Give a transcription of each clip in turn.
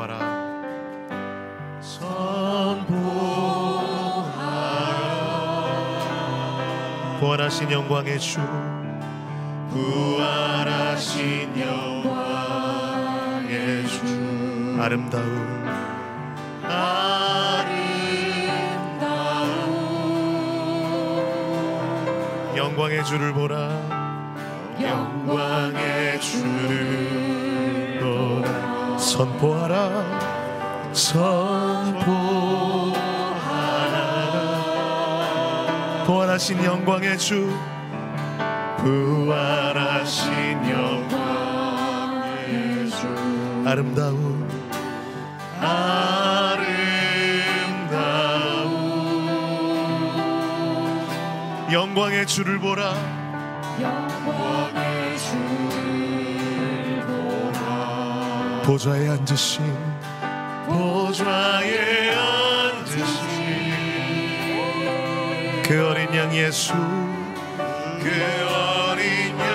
선포하라. 부활하신 영광의 주, 부활하신 영광의 주, 아름다운 영광의 주를 보라. 영광의 주를 보라. 선포하라. 선포하라. 부활하신 영광의 주, 부활하신 영광의 주, 아름다운 영광의 주를 보라. 영광의 주를 보라. 보좌에 앉으신 보좌에 앉으신 그 어린 양 예수, 그 어린 양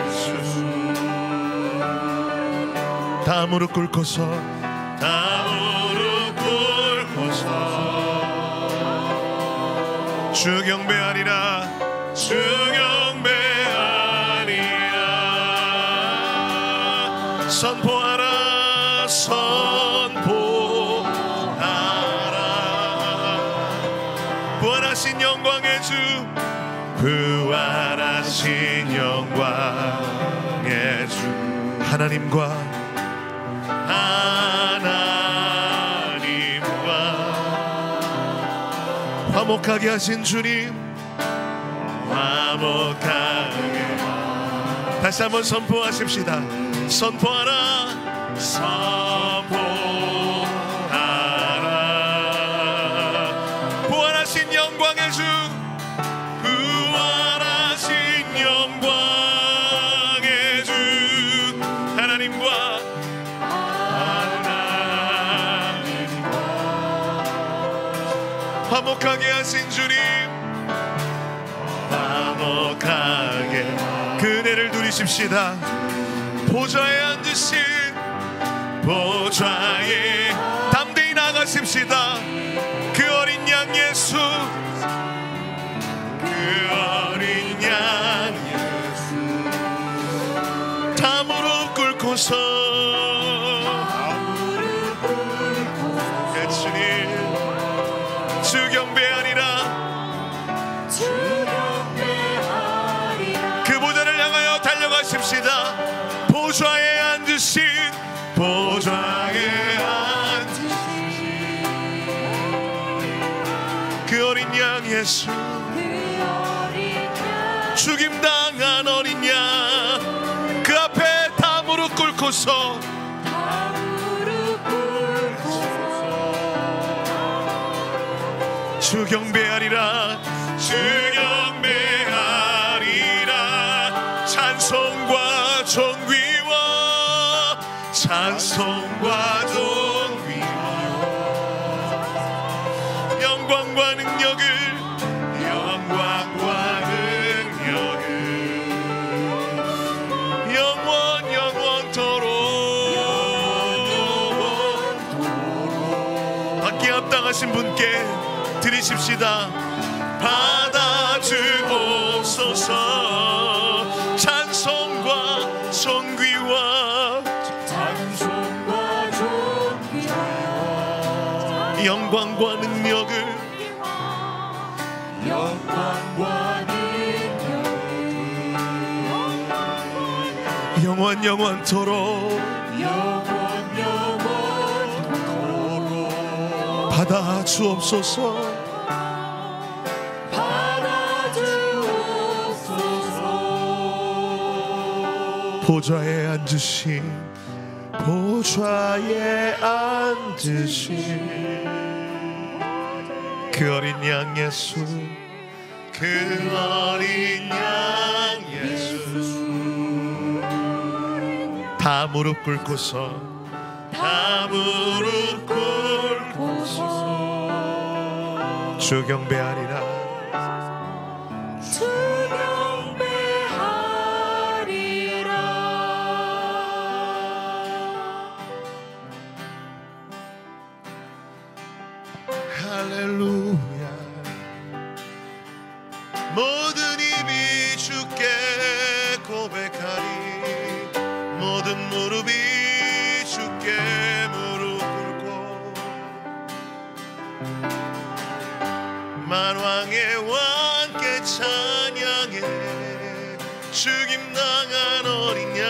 예수, 다 무릎 꿇고서, 다 무릎 꿇고서 주 경배하리라. 주 경배하리라. 선포하라. 선포하라. 부활하신 영광의 주, 부활하신 영광의 주, 하나님과 화목하게 하신 주님, 화목하게. 다시 한번 선포하십시다. 선포하라. 선포하라. 부활하신 영광의 주, 부활하신 영광의 주, 하나님과 화목하게 하신 주님, 화목하게 그 은혜를 누리십시다. 보좌에 앉으신, 보좌에 담대히 나가십시다. 그 어린 양 예수, 그 어린 양 예수, 다 무릎 꿇고서, 그 주님, 주 경배하리라. 주 경배하리라. 그 보좌를 향하여 달려가십시다. 보좌에 앉으신, 보좌에 앉으신 그 어린 양 예수, 죽임당한 어린 양, 그 앞에 다 무릎 꿇고서, 주 경배하리라. 주 경배하리라. 찬송과 존귀와, 찬송과 존귀와, 영광과 능력을, 영광과 능력을 영원 영원토록 받기 합당하신 분께 드리십시다. 받아주옵소서. 찬송과 존귀와, 찬송과 존귀와, 영광과 능력을, 영광과 능력을 영원 영원토록, 영원 영원토록 받아주옵소서. 보좌에 앉으신, 보좌에 앉으신 그 어린 양 예수, 그 어린 양 예수, 다 무릎 꿇고서, 다 무릎 꿇고서 주 경배하리라. 죽임당한 어린 양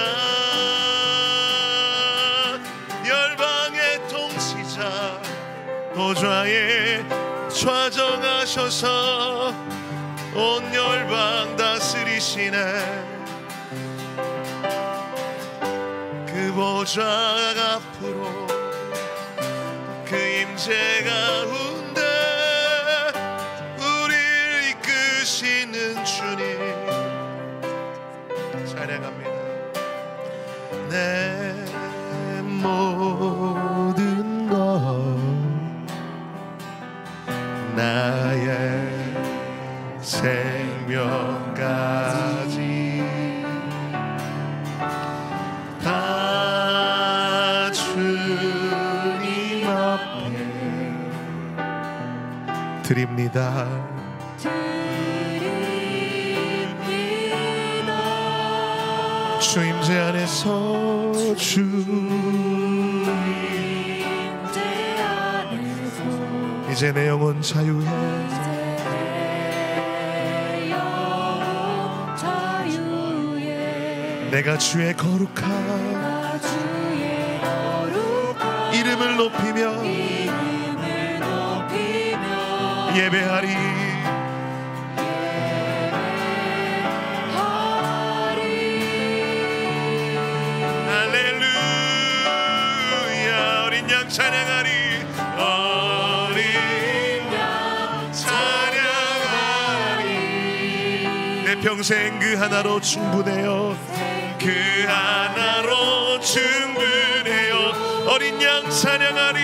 열방의 통치자 보좌에 좌정하셔서 온 열방 다스리시네. 그 보좌 앞으로 그 임재 가운데 우리를 이끄시는 주님 찬양합니다. 내 모든 것 나의 생명까지 다 주님 앞에 드립니다. 주 임재 안에서 주 임재 안에서 이제 내 영혼 자유해. 내가 주의 거룩한 이름을 높이며 예배하리. 할렐루야. 어린 양 찬양하리. 어린 양 찬양하리. 내 평생 그 하나로 충분해요. 그 하나로 충분해요. 어린 양 찬양하리.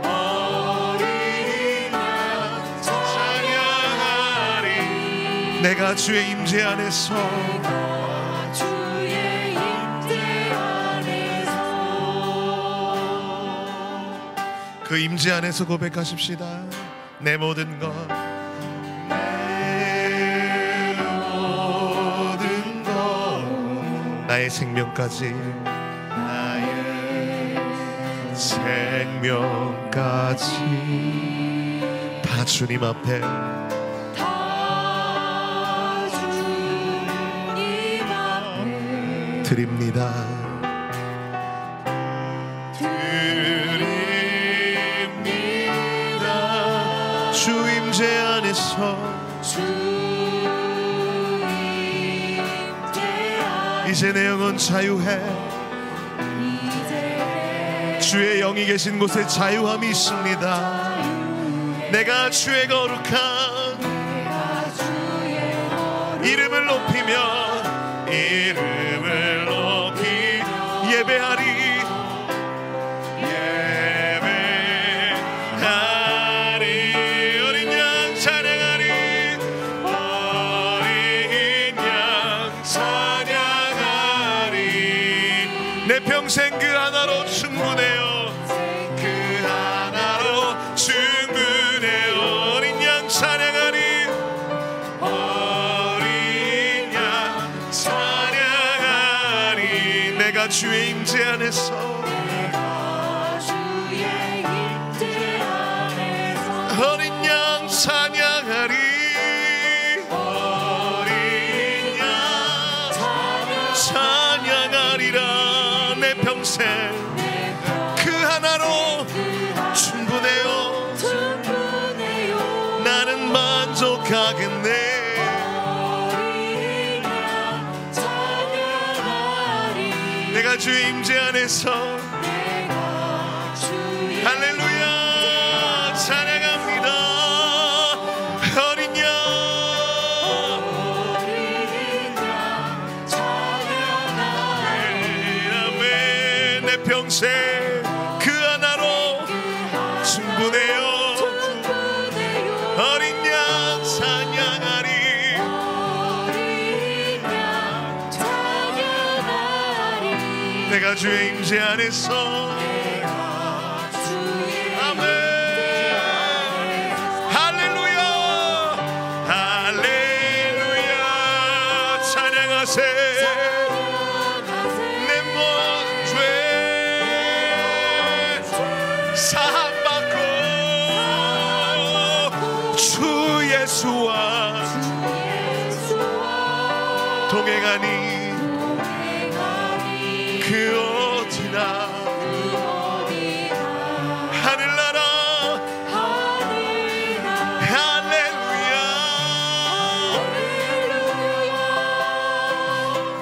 어린 양 찬양하리. 내가 주의 임재 안에서 주의 임재 안에서 그 임재 안에서 고백하십시다. 내 모든 것 나의 생명까지 나의 생명까지 다 주님 앞에 다 주님 앞에 드립니다. 드립니다. 주 임재 안에서 이제 내 영혼 자유해. 주의 영이 계신 곳에 자유함이 있습니다. 내가 주의 거룩한 이름을 높이며 이름을 높이 예배하리. 예배하리. 어린 양 찬양하리. 어린 양 찬양하리. 내 평생 그 하나로 충분해요. 그 하나로 충분해요. 어린 양 찬양하리. 어린 양 찬양하리. 내가 주의 임재 안에서 어린 양 찬양하리. 어린 양 찬양하리라. 내 평생 그 하나로 충분해요. 나는 만족하겠네. 내가 주의 임재 안에서 할렐루야 찬양합니다. 어린 양 찬양하리. 내 평생 그 하나로 충분해요. 어린 양 찬양하리. 내가 주의 임재 안에서 아멘. 할렐루야 할렐루야 찬양하세. 내 모든 죄 사함받고 주 예수와 동행하니 그 어디나 하늘나라 할렐루야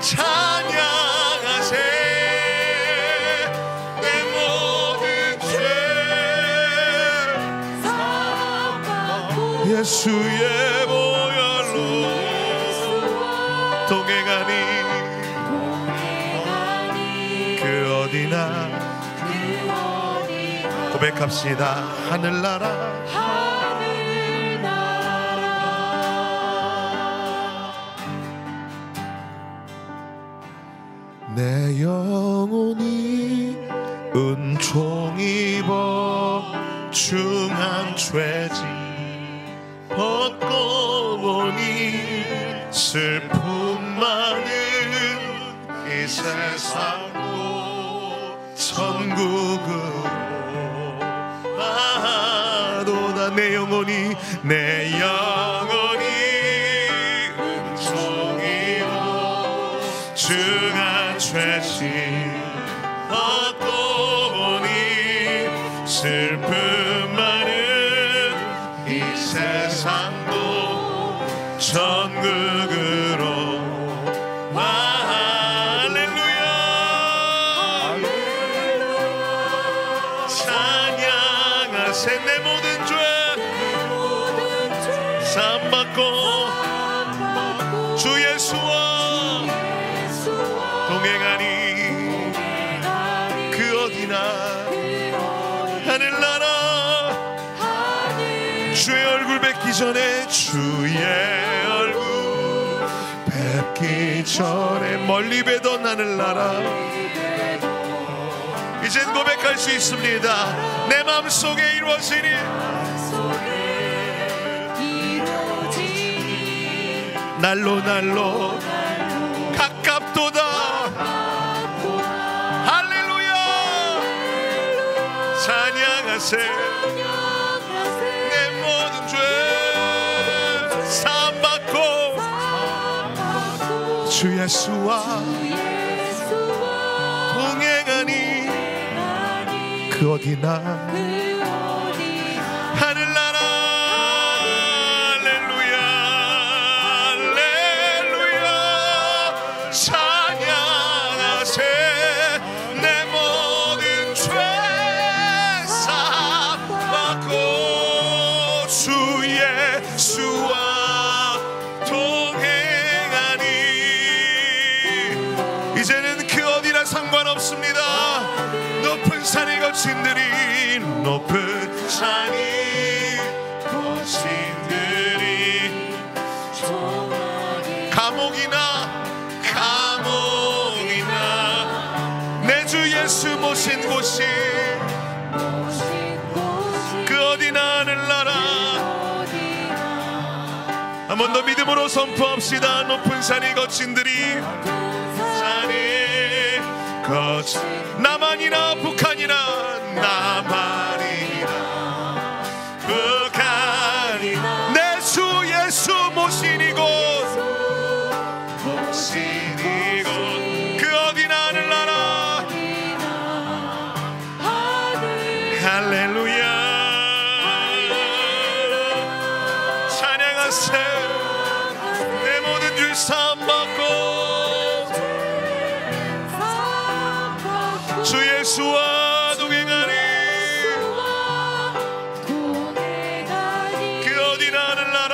찬양하세 내 모든 죄 예수의 보혈로 동행하니 그 어디나 고백합시다. 하늘나라 내 영혼이 은총 입어 중한 죄지 벗고 보니 슬픔 많은 이 세상도 천국으로 아도다 내 영혼이 은총이로 중한 죄지 벗고 보니 슬픔 많은 이 세상도 천국으로 할렐루야 찬양하세 내 모든 죄 사함받고 주 예수와 동행하니 그 어디나 하늘나라 주의 얼굴 뵙기 전에 주의 얼굴 뵙기 전에 멀리 뵈던 하늘나라 이젠 고백할 수 있습니다. 내 마음속에 이루어지니 날로 날로 가깝도다 할렐루야 찬양하세 내 모든 죄 사함받고 주 예수와 동행하니 그 어디나 하늘나라 할렐루야 할렐루야 찬양하세 내 모든 죄 사함받고 주 예수와 동행하니 이제는 그 어디나 상관없습니다. 높은 산이 거친들이 높은 산이 거친들이 감옥이나 내 주 예수 모신 곳이 그 어디나 하늘나라 한 번 더 믿음으로 선포합시다. 높은 산이 거친들이 남한이나 북한이나 북한이나 내 주 예수 모신 이곳 그 어디나 하늘나라 할렐루야 찬양하세 내 모든 죄 사함받고 주 예수와 동행하니 그 어디나 하늘나라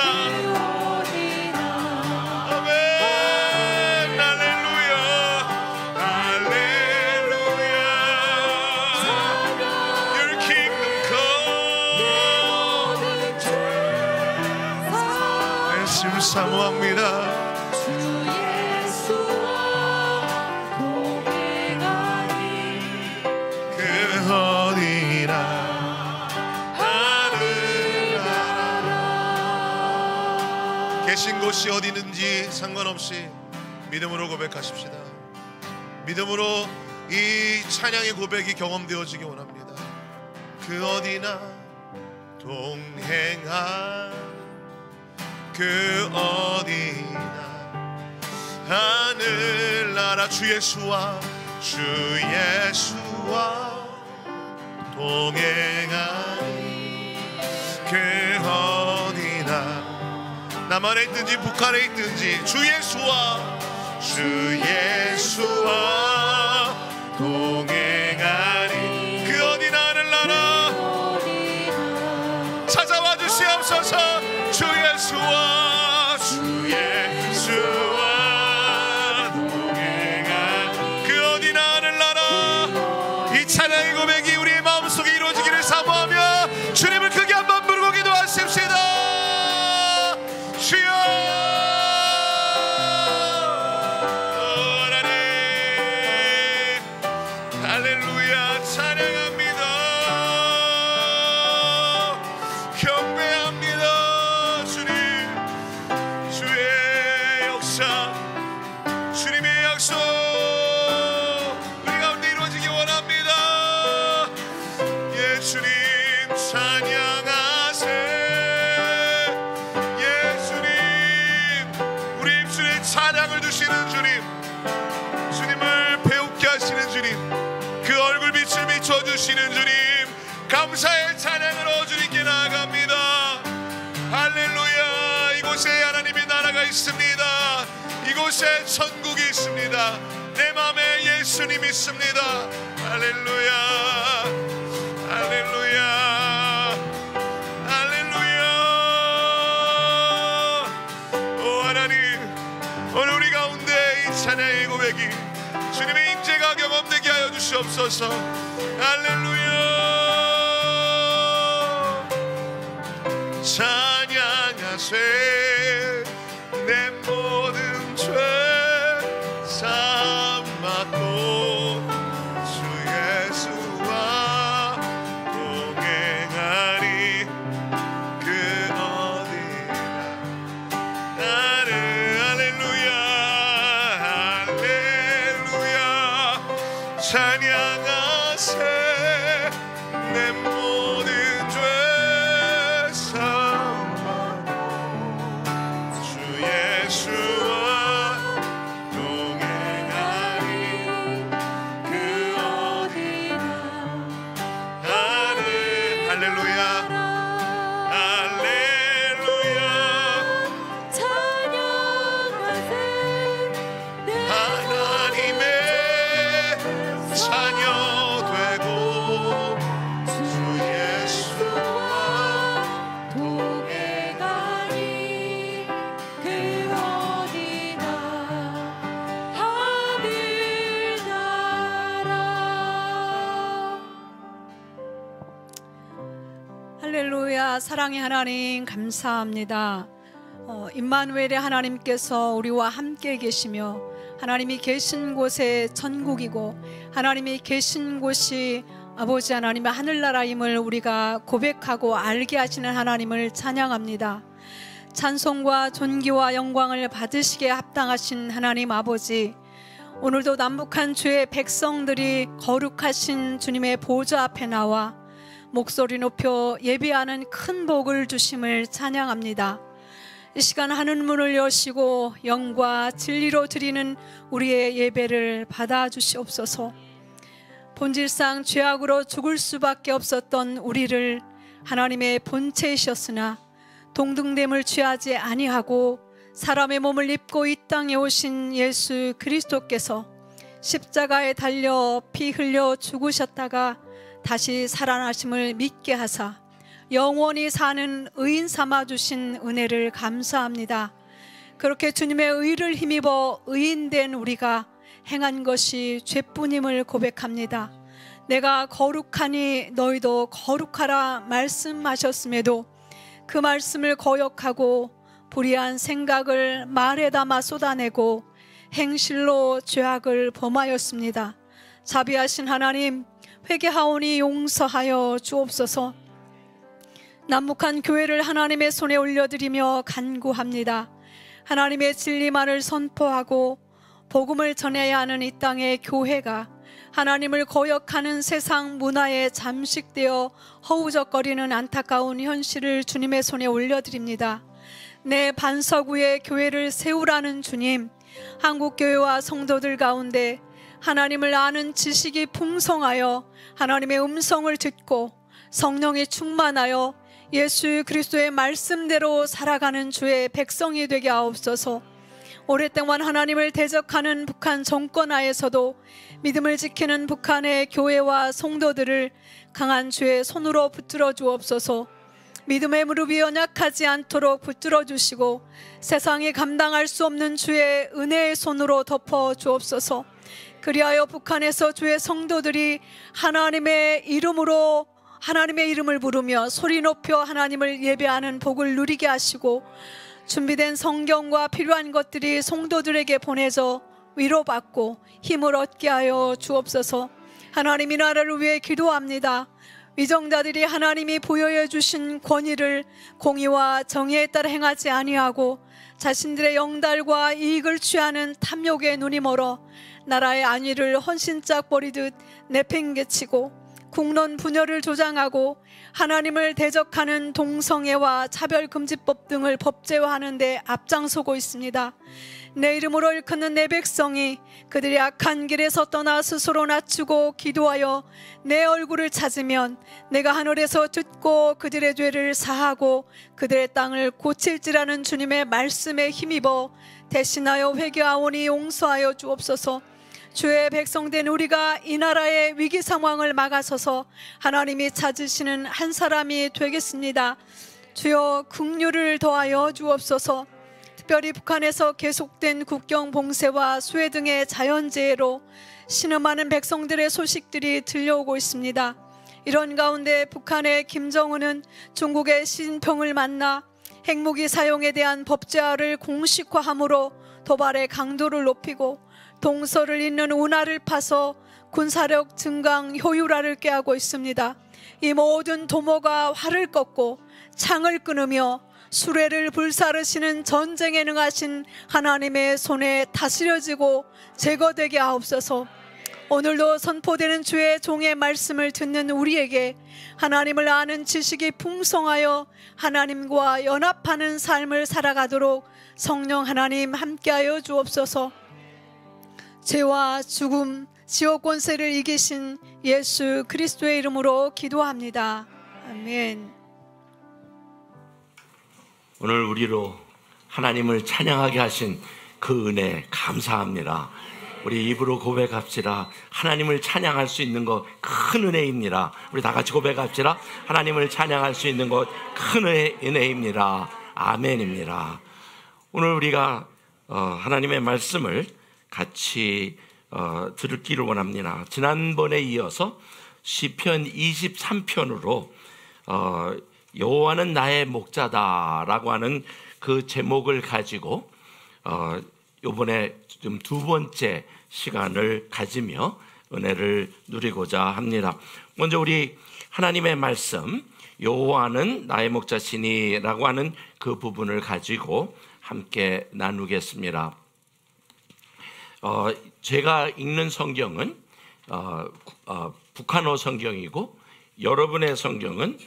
아멘 할렐루야 할렐루야 Your kingdom come 예수 사모합니다. 계신 곳이 어디 있는지 상관없이 믿음으로 고백하십시다. 믿음으로 이 찬양의 고백이 경험되어지기 원합니다. 그 어디나 동행한 그 어디나 하늘나라 주 예수와 동행하니 그 어디나 남한에 있든지 북한에 있든지 주 예수와 동행하니 그 어디나 하늘나라 찾아와 주시옵소서. 주 예수와 동행하니 그 어디나 하늘나라. 이 찬양의 고백이 우리의 마음속에 이루어지기를 사모하며 주님을 크게 한번 부르고 기도하십시다. 주여 하나님 할렐루야 찬양합니다. 경배합니다. 주님 주의 역사 주님의 약속 우리 가운데 이루어지기 원합니다. 예 주님 찬양하세. 찬양을 주시는 주님, 주님을 배웁게 하시는 주님, 그 얼굴빛을 비춰주시는 주님, 감사의 찬양으로 주님께 나아갑니다. 할렐루야. 이곳에 하나님의 나라가 있습니다. 이곳에 천국이 있습니다. 내 마음에 예수님이 있습니다. 할렐루야 할렐루야 할렐루야. 오 하나님 오늘 우리 가운데 이 찬양의 고백이 주님의 임재가 경험되게 하여 주시옵소서. 할렐루야. 찬양하세. 내 모든 죄 사함받고 주 예수와 동행하리 그 어디나 나를 찬양하세. 내 모든 죄 사함받고 주 예수와 동행하리 그 어디나 나를 할렐루야 할렐루야 찬양하세. 하나님의 자녀 되고 주 예수와 동행하니 그 어디나 하늘나라. 할렐루야. 사랑의 하나님 감사합니다. 임마누엘의 하나님께서 우리와 함께 계시며 하나님이 계신 곳에 천국이고 하나님이 계신 곳이 아버지 하나님의 하늘나라임을 우리가 고백하고 알게 하시는 하나님을 찬양합니다. 찬송과 존귀와 영광을 받으시기에 합당하신 하나님 아버지, 오늘도 남북한 주의 백성들이 거룩하신 주님의 보좌 앞에 나와 목소리 높여 예배하는 큰 복을 주심을 찬양합니다. 이 시간 하늘문을 여시고 영과 진리로 드리는 우리의 예배를 받아주시옵소서. 본질상 죄악으로 죽을 수밖에 없었던 우리를 하나님의 본체이셨으나 동등됨을 취하지 아니하고 사람의 몸을 입고 이 땅에 오신 예수 그리스도께서 십자가에 달려 피 흘려 죽으셨다가 다시 살아나심을 믿게 하사 영원히 사는 의인 삼아 주신 은혜를 감사합니다. 그렇게 주님의 의를 힘입어 의인된 우리가 행한 것이 죄뿐임을 고백합니다. 내가 거룩하니 너희도 거룩하라 말씀하셨음에도 그 말씀을 거역하고 불의한 생각을 말에 담아 쏟아내고 행실로 죄악을 범하였습니다. 자비하신 하나님, 회개하오니 용서하여 주옵소서. 남북한 교회를 하나님의 손에 올려드리며 간구합니다. 하나님의 진리만을 선포하고 복음을 전해야 하는 이 땅의 교회가 하나님을 거역하는 세상 문화에 잠식되어 허우적거리는 안타까운 현실을 주님의 손에 올려드립니다. 내 반석 위에 교회를 세우라는 주님, 한국교회와 성도들 가운데 하나님을 아는 지식이 풍성하여 하나님의 음성을 듣고 성령이 충만하여 예수 그리스도의 말씀대로 살아가는 주의 백성이 되게 하옵소서. 오랫동안 하나님을 대적하는 북한 정권 하에서도 믿음을 지키는 북한의 교회와 성도들을 강한 주의 손으로 붙들어 주옵소서. 믿음의 무릎이 연약하지 않도록 붙들어 주시고 세상이 감당할 수 없는 주의 은혜의 손으로 덮어 주옵소서. 그리하여 북한에서 주의 성도들이 하나님의 이름을 부르며 소리 높여 하나님을 예배하는 복을 누리게 하시고 준비된 성경과 필요한 것들이 성도들에게 보내져 위로받고 힘을 얻게 하여 주옵소서. 하나님, 이 나라를 위해 기도합니다. 위정자들이 하나님이 부여해 주신 권위를 공의와 정의에 따라 행하지 아니하고 자신들의 영달과 이익을 취하는 탐욕에 눈이 멀어 나라의 안위를 헌신짝 버리듯 내팽개치고 국론 분열을 조장하고 하나님을 대적하는 동성애와 차별금지법 등을 법제화하는 데 앞장서고 있습니다. 내 이름으로 일컫는 내 백성이 그들의 악한 길에서 떠나 스스로 낮추고 기도하여 내 얼굴을 찾으면 내가 하늘에서 듣고 그들의 죄를 사하고 그들의 땅을 고칠지라는 주님의 말씀에 힘입어 대신하여 회개하오니 용서하여 주옵소서. 주의 백성된 우리가 이 나라의 위기 상황을 막아서서 하나님이 찾으시는 한 사람이 되겠습니다. 주여, 긍휼을 더하여 주옵소서. 특별히 북한에서 계속된 국경 봉쇄와 수해 등의 자연재해로 신음하는 백성들의 소식들이 들려오고 있습니다. 이런 가운데 북한의 김정은은 중국의 시진핑을 만나 핵무기 사용에 대한 법제화를 공식화함으로 도발의 강도를 높이고 동서를 잇는 운하를 파서 군사력 증강 효율화를 꾀하고 있습니다. 이 모든 도모가 활을 꺾고 창을 끊으며 수레를 불사르시는 전쟁에 능하신 하나님의 손에 다스려지고 제거되게 하옵소서. 오늘도 선포되는 주의 종의 말씀을 듣는 우리에게 하나님을 아는 지식이 풍성하여 하나님과 연합하는 삶을 살아가도록 성령 하나님 함께하여 주옵소서. 죄와 죽음, 지옥 권세를 이기신 예수 그리스도의 이름으로 기도합니다. 아멘. 오늘 우리로 하나님을 찬양하게 하신 그 은혜 감사합니다. 우리 입으로 고백합시다. 하나님을 찬양할 수 있는 것 큰 은혜입니다. 우리 다 같이 고백합시다. 하나님을 찬양할 수 있는 것 큰 은혜입니다. 아멘입니다. 오늘 우리가 하나님의 말씀을 같이 들기를 원합니다. 지난번에 이어서 시편 23편으로 여호와는 나의 목자다라고 하는 그 제목을 가지고 이번에 좀 두 번째 시간을 가지며 은혜를 누리고자 합니다. 먼저 우리 하나님의 말씀 여호와는 나의 목자시니라고 하는 그 부분을 가지고 함께 나누겠습니다. 제가 읽는 성경은 북한어 성경이고 여러분의 성경은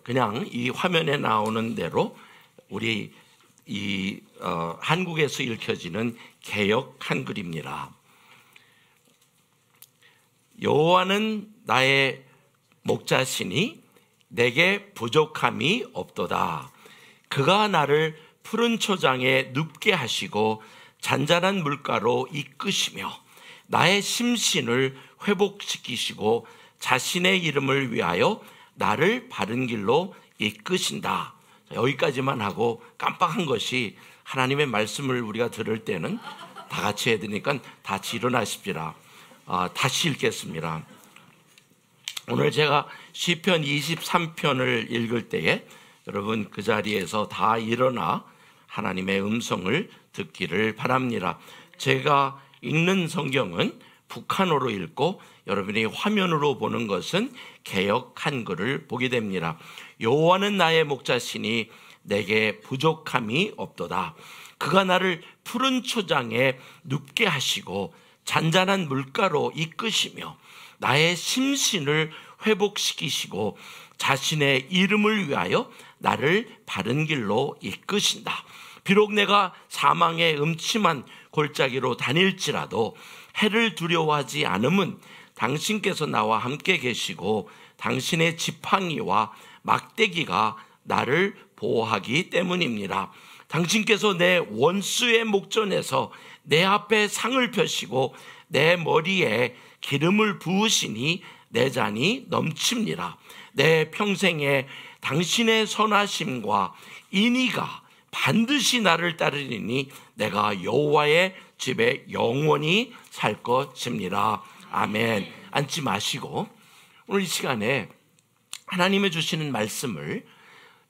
그냥 이 화면에 나오는 대로 우리 한국에서 읽혀지는 개역 한글입니다. 여호와는 나의 목자시니 내게 부족함이 없도다. 그가 나를 푸른 초장에 눕게 하시고 잔잔한 물가로 이끄시며 나의 심신을 회복시키시고 자신의 이름을 위하여 나를 바른 길로 이끄신다. 여기까지만 하고 깜빡한 것이 하나님의 말씀을 우리가 들을 때는 다 같이 해야 되니까 다 같이 일어나십시다. 다시 읽겠습니다. 오늘 제가 시편 23편을 읽을 때에 여러분 그 자리에서 다 일어나 하나님의 음성을 듣기를 바랍니다. 제가 읽는 성경은 북한어로 읽고 여러분이 화면으로 보는 것은 개역 한글을 보게 됩니다. 여호와는 나의 목자시니 내게 부족함이 없도다. 그가 나를 푸른 초장에 눕게 하시고 잔잔한 물가로 이끄시며 나의 심신을 회복시키시고 자신의 이름을 위하여 나를 바른 길로 이끄신다. 비록 내가 사망의 음침한 골짜기로 다닐지라도 해를 두려워하지 않음은 당신께서 나와 함께 계시고 당신의 지팡이와 막대기가 나를 보호하기 때문입니다. 당신께서 내 원수의 목전에서 내 앞에 상을 펴시고 내 머리에 기름을 부으시니 내 잔이 넘칩니다. 내 평생에 당신의 선하심과 인의가 반드시 나를 따르리니 내가 여호와의 집에 영원히 살 것입니다. 아멘. 앉지 마시고 오늘 이 시간에 하나님의 주시는 말씀을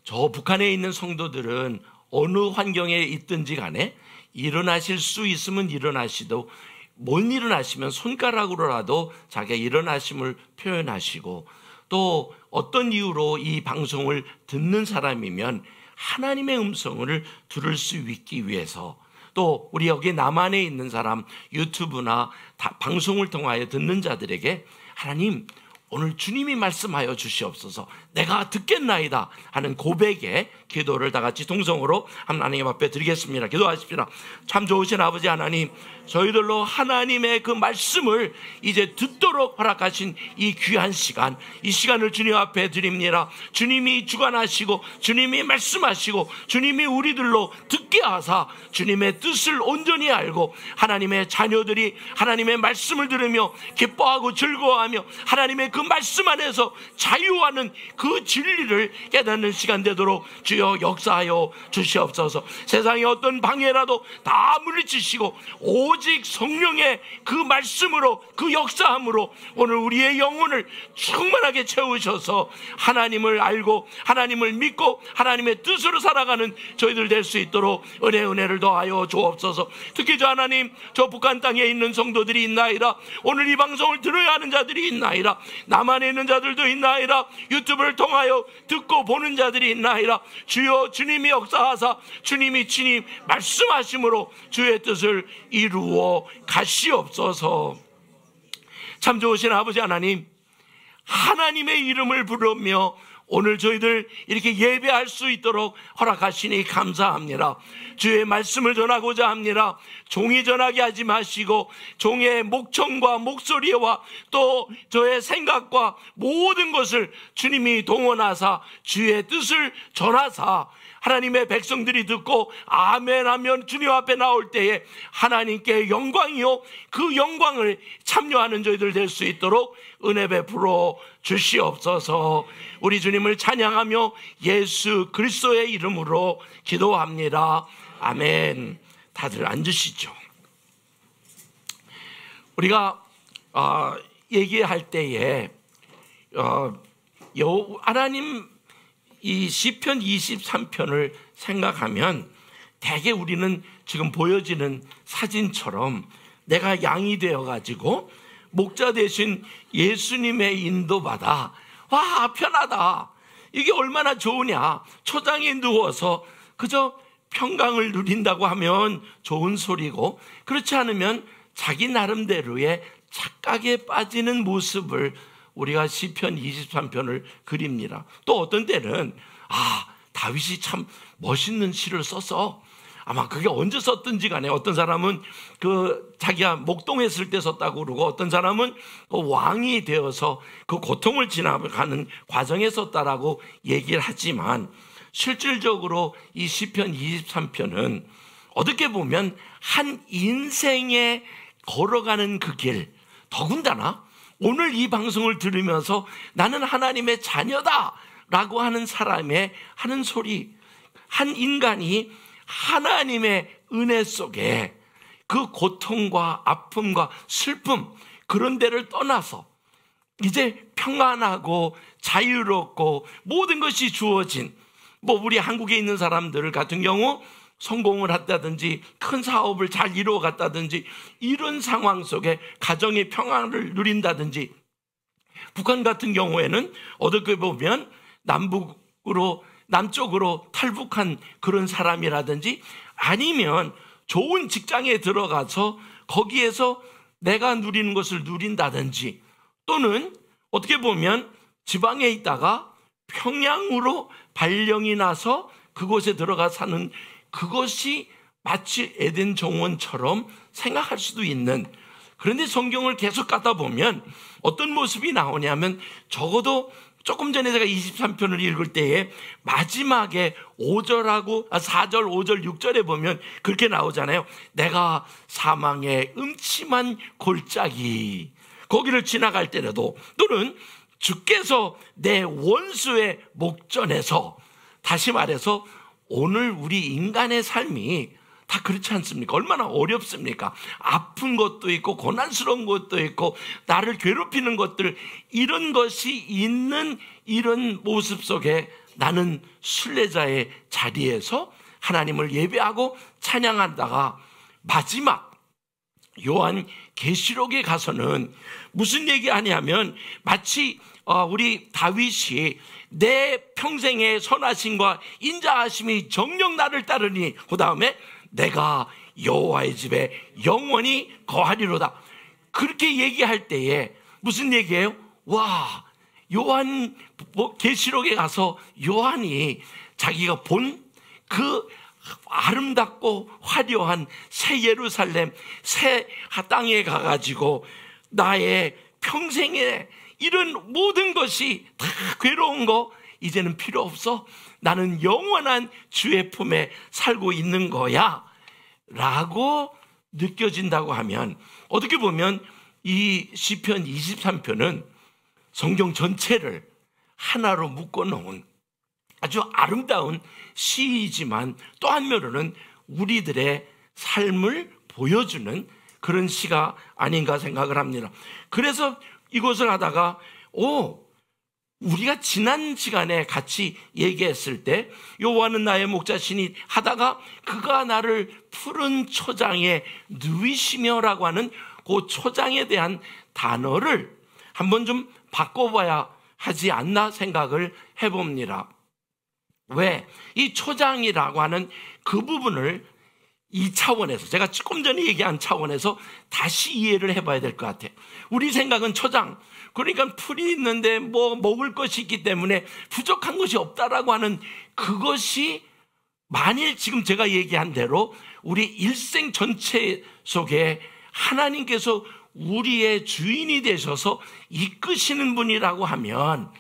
저 북한에 있는 성도들은 어느 환경에 있든지 간에 일어나실 수 있으면 일어나시도 못 일어나시면 손가락으로라도 자기가 일어나심을 표현하시고 또 어떤 이유로 이 방송을 듣는 사람이면 하나님의 음성을 들을 수 있기 위해서 또 우리 여기 남한에 있는 사람 유튜브나 방송을 통하여 듣는 자들에게 하나님 오늘 주님이 말씀하여 주시옵소서 내가 듣겠나이다 하는 고백의 기도를 다 같이 동성으로 하나님 앞에 드리겠습니다. 기도하십시다. 참 좋으신 아버지 하나님, 저희들로 하나님의 그 말씀을 이제 듣도록 허락하신 이 귀한 시간, 이 시간을 주님 앞에 드립니다. 주님이 주관하시고 주님이 말씀하시고 주님이 우리들로 듣게 하사 주님의 뜻을 온전히 알고 하나님의 자녀들이 하나님의 말씀을 들으며 기뻐하고 즐거워하며 하나님의 그 말씀 안에서 자유하는 그 진리를 깨닫는 시간 되도록 주여 역사하여 주시옵소서. 세상의 어떤 방해라도 다 물리치시고 오직 성령의 그 말씀으로 그 역사함으로 오늘 우리의 영혼을 충만하게 채우셔서 하나님을 알고 하나님을 믿고 하나님의 뜻으로 살아가는 저희들 될 수 있도록 은혜를 더하여 주옵소서. 특히 저 하나님 저 북한 땅에 있는 성도들이 있나이다. 오늘 이 방송을 들어야 하는 자들이 있나이다. 남한에 있는 자들도 있나이다. 유튜브를 통하여 듣고 보는 자들이 있나이다. 주여 주님이 역사하사 주님이 친히 말씀하심으로 주의 뜻을 이루어 가시옵소서. 참 좋으신 아버지 하나님, 하나님의 이름을 부르며 오늘 저희들 이렇게 예배할 수 있도록 허락하시니 감사합니다. 주의 말씀을 전하고자 합니다. 종이 전하게 하지 마시고 종의 목청과 목소리와 또 저의 생각과 모든 것을 주님이 동원하사 주의 뜻을 전하사 하나님의 백성들이 듣고 아멘 하면 주님 앞에 나올 때에 하나님께 영광이요 그 영광을 참여하는 저희들 될 수 있도록 은혜 베풀어 주시옵소서. 우리 주님을 찬양하며 예수 그리스도의 이름으로 기도합니다. 아멘. 다들 앉으시죠. 우리가 얘기할 때에 하나님 이 시편 23편을 생각하면 대개 우리는 지금 보여지는 사진처럼 내가 양이 되어가지고 목자 대신 예수님의 인도받아 와 편하다 이게 얼마나 좋으냐 초장에 누워서 그저 평강을 누린다고 하면 좋은 소리고 그렇지 않으면 자기 나름대로의 착각에 빠지는 모습을 우리가 시편 23편을 그립니다. 또 어떤 때는 다윗이 참 멋있는 시를 써서 아마 그게 언제 썼든지 간에 어떤 사람은 그 자기가 목동했을 때 썼다고 그러고 어떤 사람은 왕이 되어서 그 고통을 지나가는 과정에 썼다라고 얘기를 하지만 실질적으로 이 시편 23편은 어떻게 보면 한 인생에 걸어가는 그 길, 더군다나 오늘 이 방송을 들으면서 나는 하나님의 자녀다 라고 하는 사람의 하는 소리, 한 인간이 하나님의 은혜 속에 그 고통과 아픔과 슬픔 그런 데를 떠나서 이제 평안하고 자유롭고 모든 것이 주어진 우리 한국에 있는 사람들 같은 경우 성공을 했다든지 큰 사업을 잘 이루어갔다든지 이런 상황 속에 가정의 평안을 누린다든지 북한 같은 경우에는 어떻게 보면 남쪽으로 탈북한 그런 사람이라든지 아니면 좋은 직장에 들어가서 거기에서 내가 누리는 것을 누린다든지 또는 어떻게 보면 지방에 있다가 평양으로 발령이 나서 그곳에 들어가 사는 그것이 마치 에덴 정원처럼 생각할 수도 있는, 그런데 성경을 계속 가다 보면 어떤 모습이 나오냐면, 적어도 조금 전에 제가 23편을 읽을 때에 마지막에 4절, 5절, 6절에 보면 그렇게 나오잖아요. 내가 사망의 음침한 골짜기, 거기를 지나갈 때라도, 또는 주께서 내 원수의 목전에서, 다시 말해서 오늘 우리 인간의 삶이 다 그렇지 않습니까? 얼마나 어렵습니까? 아픈 것도 있고 고난스러운 것도 있고 나를 괴롭히는 것들, 이런 것이 있는 이런 모습 속에 나는 순례자의 자리에서 하나님을 예배하고 찬양하다가 마지막 요한 계시록에 가서는 무슨 얘기하냐면, 마치 우리 다윗이 내 평생의 선하심과 인자하심이 정녕 나를 따르니, 그 다음에 내가 여호와의 집에 영원히 거하리로다, 그렇게 얘기할 때에 무슨 얘기예요? 와, 요한 계시록에 가서 요한이 자기가 본 그 아름답고 화려한 새 예루살렘, 새 땅에 가가지고 나의 평생에 이런 모든 것이 다 괴로운 거 이제는 필요 없어, 나는 영원한 주의 품에 살고 있는 거야 라고 느껴진다고 하면, 어떻게 보면 이 시편 23편은 성경 전체를 하나로 묶어놓은 아주 아름다운 시이지만, 또 한면으로는 우리들의 삶을 보여주는 그런 시가 아닌가 생각을 합니다. 그래서 이것을 하다가 우리가 지난 시간에 같이 얘기했을 때 여호와는 나의 목자시니 하다가 그가 나를 푸른 초장에 누이시며라고 하는 그 초장에 대한 단어를 한번 좀 바꿔봐야 하지 않나 생각을 해봅니다. 왜? 이 초장이라고 하는 그 부분을 이 차원에서, 제가 조금 전에 얘기한 차원에서 다시 이해를 해봐야 될 것 같아요. 우리 생각은 초장, 그러니까 풀이 있는데 뭐 먹을 것이 있기 때문에 부족한 것이 없다라고 하는 그것이, 만일 지금 제가 얘기한 대로 우리 일생 전체 속에 하나님께서 우리의 주인이 되셔서 이끄시는 분이라고 하면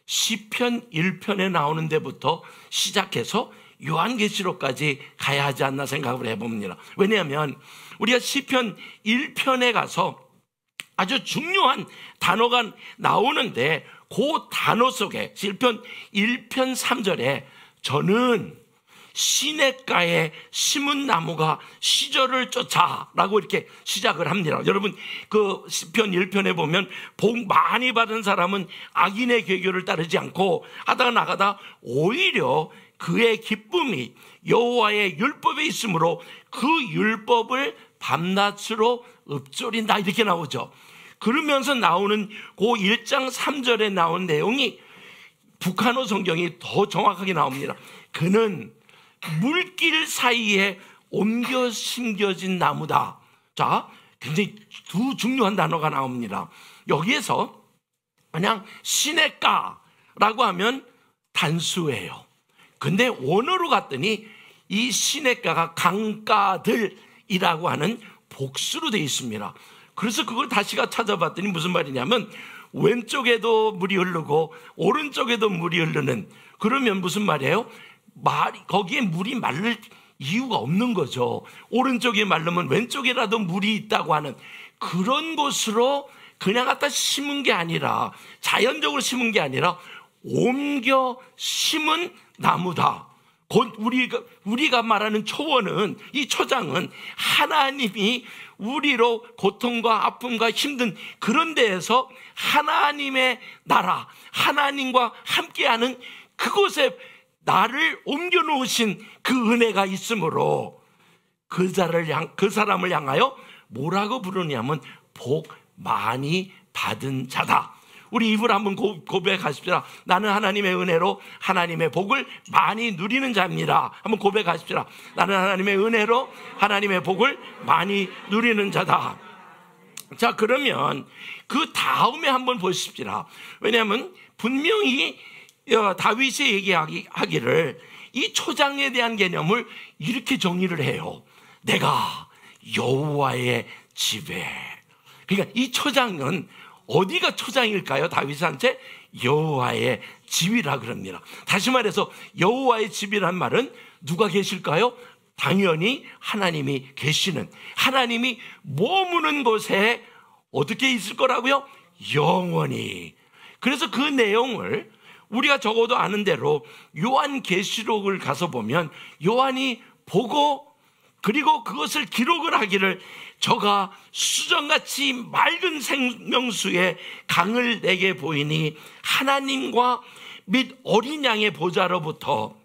시편 1편에 나오는 데부터 시작해서 요한계시록까지 가야 하지 않나 생각을 해봅니다. 왜냐하면 우리가 시편 1편에 가서 아주 중요한 단어가 나오는데, 그 단어 속에 시편 1편 3절에 저는 시냇가에 심은 나무가 시절을 쫓아라고 이렇게 시작을 합니다. 여러분, 그 시편 1편에 보면 복 많이 받은 사람은 악인의 계교를 따르지 않고 하다가 나가다 오히려 그의 기쁨이 여호와의 율법에 있으므로 그 율법을 밤낮으로 읊조린다, 이렇게 나오죠. 그러면서 나오는 그 1장 3절에 나온 내용이 북한어 성경이 더 정확하게 나옵니다. 그는 물길 사이에 옮겨 심겨진 나무다. 자, 굉장히 두 중요한 단어가 나옵니다. 여기에서 그냥 시냇가라고 하면 단수예요. 근데 원어로 갔더니 이 시냇가가 강가들이라고 하는 복수로 되어 있습니다. 그래서 그걸 다시가 찾아봤더니 무슨 말이냐면, 왼쪽에도 물이 흐르고 오른쪽에도 물이 흐르는, 그러면 무슨 말이에요? 거기에 물이 마를 이유가 없는 거죠. 오른쪽이 마르면 왼쪽이라도 물이 있다고 하는 그런 곳으로 그냥 갖다 심은 게 아니라, 자연적으로 심은 게 아니라 옮겨 심은 나무다. 곧 우리가 말하는 초원은, 이 초장은 하나님이 우리로 고통과 아픔과 힘든 그런 데에서 하나님의 나라, 하나님과 함께하는 그곳에 나를 옮겨 놓으신 그 은혜가 있으므로 그 사람을 향하여 뭐라고 부르냐면 복 많이 받은 자다. 우리 입으로 한번 고백하십시다. 나는 하나님의 은혜로 하나님의 복을 많이 누리는 자입니다. 한번 고백하십시다. 나는 하나님의 은혜로 하나님의 복을 많이 누리는 자다. 자, 그러면 그 다음에 한번 보십시다. 왜냐하면 분명히 다윗이 얘기하기를 이 초장에 대한 개념을 이렇게 정의를 해요. 내가 여호와의 집에. 그러니까 이 초장은 어디가 초장일까요? 다윗한테 여호와의 집이라 그럽니다. 다시 말해서 여호와의 집이란 말은 누가 계실까요? 당연히 하나님이 계시는, 하나님이 머무는 곳에 어떻게 있을 거라고요? 영원히. 그래서 그 내용을 우리가 적어도 아는 대로 요한계시록을 가서 보면 요한이 보고 그리고 그것을 기록을 하기를 저가 수정같이 맑은 생명수의 강을 내게 보이니 하나님과 및 어린 양의 보좌로부터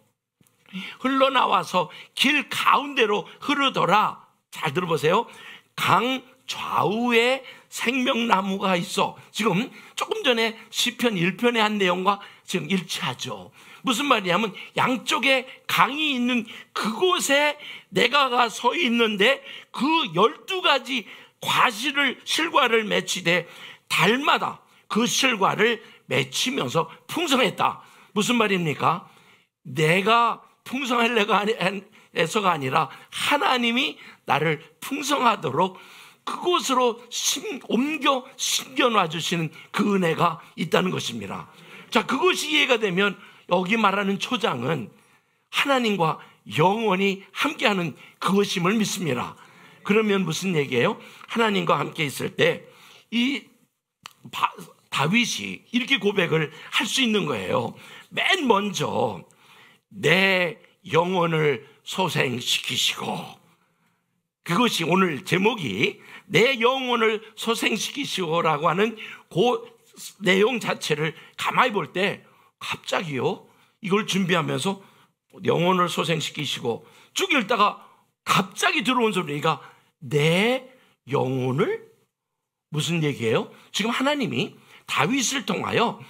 흘러나와서 길 가운데로 흐르더라. 잘 들어보세요. 강 좌우에 생명나무가 있어. 지금 조금 전에 시편 1편의 한 내용과 지금 일치하죠. 무슨 말이냐면 양쪽에 강이 있는 그곳에 내가 서 있는데 그 12가지 실과를 맺히되 달마다 그 실과를 맺히면서 풍성했다. 무슨 말입니까? 내가 풍성하려고 해서가 아니라 하나님이 나를 풍성하도록 그곳으로 옮겨 심겨놔 주시는 그 은혜가 있다는 것입니다. 자, 그것이 이해가 되면 여기 말하는 초장은 하나님과 영원히 함께하는 그것임을 믿습니다. 그러면 무슨 얘기예요? 하나님과 함께 있을 때 이 다윗이 이렇게 고백을 할 수 있는 거예요. 맨 먼저 내 영혼을 소생시키시고, 그것이 오늘 제목이 내 영혼을 소생시키시고라고 하는 그 내용 자체를 가만히 볼 때 갑자기요, 이걸 준비하면서 영혼을 소생시키시고 쭉 읽다가 갑자기 들어온 소리가 내 영혼을, 무슨 얘기예요? 지금 하나님이 다윗을 통하여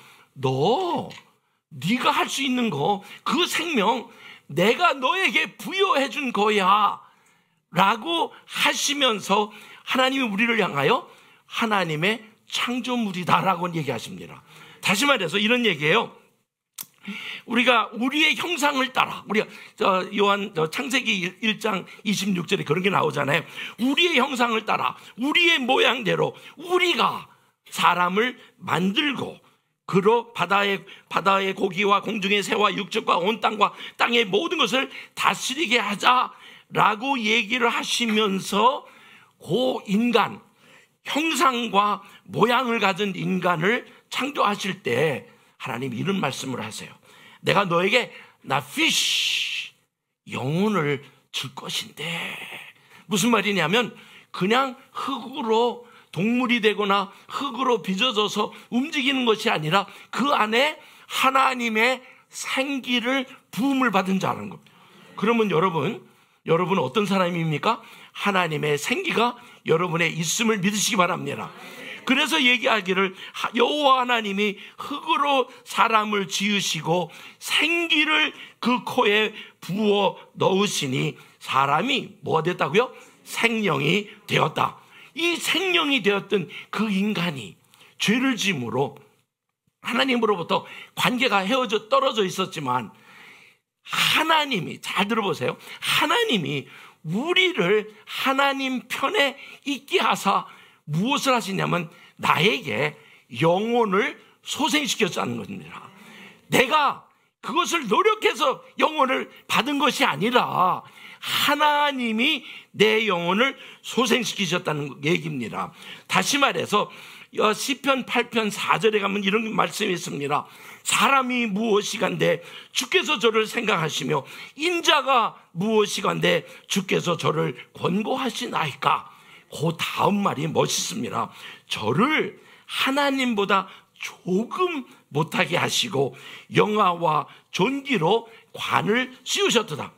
네가 할 수 있는 거, 그 생명 내가 너에게 부여해 준 거야 라고 하시면서 하나님이 우리를 향하여 하나님의 창조물이다라고 얘기하십니다. 다시 말해서 이런 얘기예요. 우리가 우리의 형상을 따라, 우리가 요한 창세기 1장 26절에 그런 게 나오잖아요. 우리의 형상을 따라 우리의 모양대로 우리가 사람을 만들고 그로 바다의 고기와 공중의 새와 육축과 온 땅과 땅의 모든 것을 다스리게 하자라고 얘기를 하시면서 그 인간, 형상과 모양을 가진 인간을 창조하실 때 하나님이 이런 말씀을 하세요. 내가 너에게 나피쉬, 영혼을 줄 것인데, 무슨 말이냐면 그냥 흙으로 동물이 되거나 흙으로 빚어져서 움직이는 것이 아니라 그 안에 하나님의 생기를 부음을 받은 자라는 겁니다. 그러면 여러분 어떤 사람입니까? 하나님의 생기가 여러분의 있음을 믿으시기 바랍니다. 그래서 얘기하기를 여호와 하나님이 흙으로 사람을 지으시고 생기를 그 코에 부어 넣으시니 사람이 뭐가 됐다고요? 생명이 되었다. 이 생명이 되었던 그 인간이 죄를 지음으로 하나님으로부터 관계가 떨어져 있었지만 하나님이, 잘 들어보세요, 하나님이 우리를 하나님 편에 있게 하사 무엇을 하시냐면 나에게 영혼을 소생시켰다는 겁니다. 내가 그것을 노력해서 영혼을 받은 것이 아니라 하나님이 내 영혼을 소생시키셨다는 얘기입니다. 다시 말해서 시편 8편 4절에 가면 이런 말씀이 있습니다. 사람이 무엇이간데 주께서 저를 생각하시며 인자가 무엇이간데 주께서 저를 권고하시나이까. 그 다음 말이 멋있습니다. 저를 하나님보다 조금 못하게 하시고 영화와 존귀로 관을 씌우셨도다.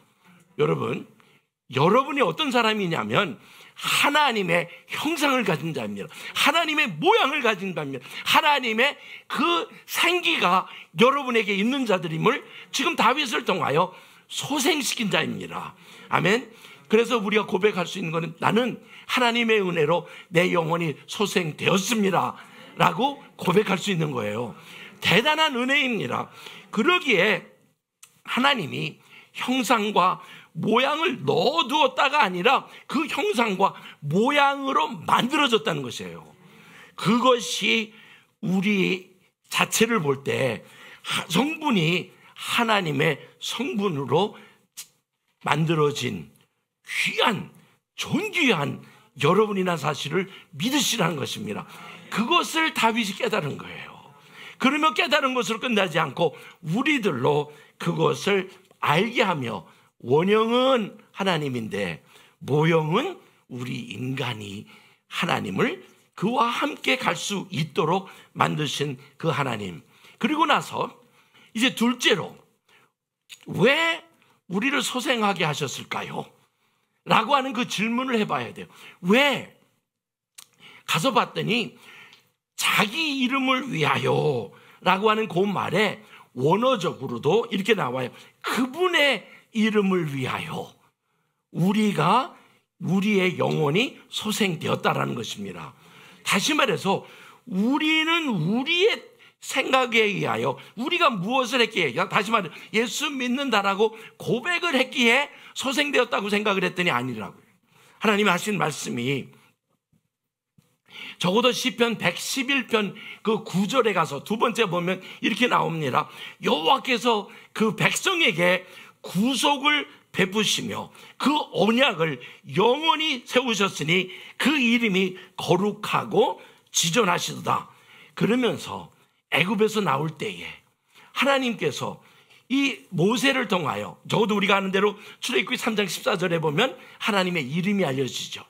여러분이 어떤 사람이냐면 하나님의 형상을 가진 자입니다. 하나님의 모양을 가진 자입니다. 하나님의 그 생기가 여러분에게 있는 자들임을 지금 다윗을 통하여 소생시킨 자입니다. 아멘. 그래서 우리가 고백할 수 있는 것은 나는 하나님의 은혜로 내 영혼이 소생되었습니다 라고 고백할 수 있는 거예요. 대단한 은혜입니다. 그러기에 하나님이 형상과 모양을 넣어두었다가 아니라 그 형상과 모양으로 만들어졌다는 것이에요. 그것이 우리 자체를 볼 때 성분이 하나님의 성분으로 만들어진 귀한, 존귀한 여러분이나 사실을 믿으시라는 것입니다. 그것을 다윗이 깨달은 거예요. 그러면 깨달은 것으로 끝나지 않고 우리들로 그것을 알게 하며, 원형은 하나님인데 모형은 우리 인간이 하나님을 그와 함께 갈 수 있도록 만드신 그 하나님. 그리고 나서 이제 둘째로, 왜 우리를 소생하게 하셨을까요? 라고 하는 그 질문을 해봐야 돼요. 왜? 가서 봤더니 자기 이름을 위하여 라고 하는 그 말에 원어적으로도 이렇게 나와요. 그분의 이름을 위하여 우리가, 우리의 영혼이 소생되었다라는 것입니다. 다시 말해서 우리는 우리의 생각에 의하여, 우리가 무엇을 했기에, 다시 말해 예수 믿는다라고 고백을 했기에 소생되었다고 생각을 했더니 아니라고요. 하나님이 하신 말씀이 적어도 시편 111편 그 9절에 가서 두 번째 보면 이렇게 나옵니다. 여호와께서 그 백성에게 구속을 베푸시며 그 언약을 영원히 세우셨으니 그 이름이 거룩하고 지존하시도다. 그러면서 애굽에서 나올 때에 하나님께서 이 모세를 통하여, 적어도 우리가 아는 대로 출애굽기 3장 14절에 보면 하나님의 이름이 알려지죠.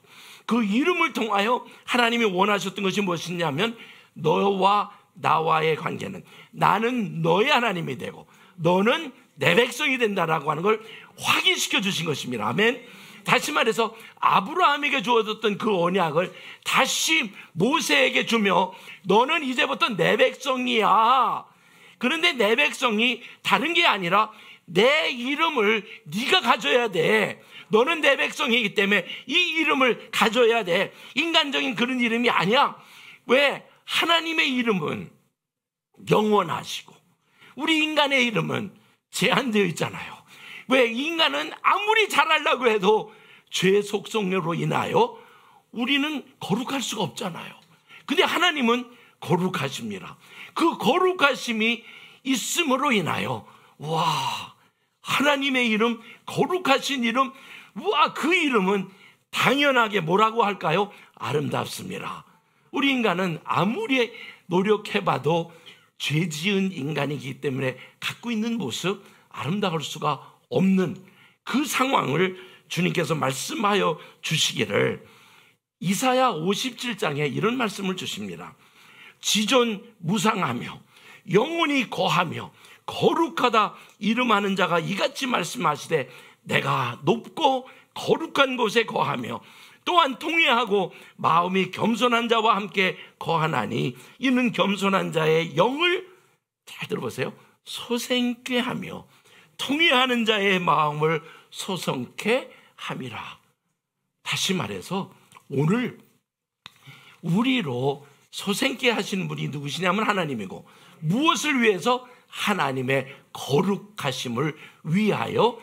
그 이름을 통하여 하나님이 원하셨던 것이 무엇이냐면, 너와 나와의 관계는 나는 너의 하나님이 되고 너는 내 백성이 된다라고 하는 걸 확인시켜 주신 것입니다. 아멘. 다시 말해서 아브라함에게 주어졌던 그 언약을 다시 모세에게 주며, 너는 이제부터 내 백성이야. 그런데 내 백성이 다른 게 아니라 내 이름을 네가 가져야 돼. 너는 내 백성이기 때문에 이 이름을 가져야 돼. 인간적인 그런 이름이 아니야. 왜? 하나님의 이름은 영원하시고 우리 인간의 이름은 제한되어 있잖아요. 왜? 인간은 아무리 잘하려고 해도 죄의 속성으로 인하여 우리는 거룩할 수가 없잖아요. 근데 하나님은 거룩하십니다. 그 거룩하심이 있음으로 인하여, 와, 하나님의 이름, 거룩하신 이름, 와, 그 이름은 당연하게 뭐라고 할까요? 아름답습니다. 우리 인간은 아무리 노력해봐도 죄 지은 인간이기 때문에 갖고 있는 모습, 아름다울 수가 없는 그 상황을 주님께서 말씀하여 주시기를, 이사야 57장에 이런 말씀을 주십니다. 지존무상하며 영원히 거하며 거룩하다 이름하는 자가 이같이 말씀하시되, 내가 높고 거룩한 곳에 거하며 또한 통회하고 마음이 겸손한 자와 함께 거하나니 이는 겸손한 자의 영을, 잘 들어보세요, 소생케 하며 통회하는 자의 마음을 소성케 함이라. 다시 말해서 오늘 우리로 소생케 하시는 분이 누구시냐면 하나님이고, 무엇을 위해서? 하나님의 거룩하심을 위하여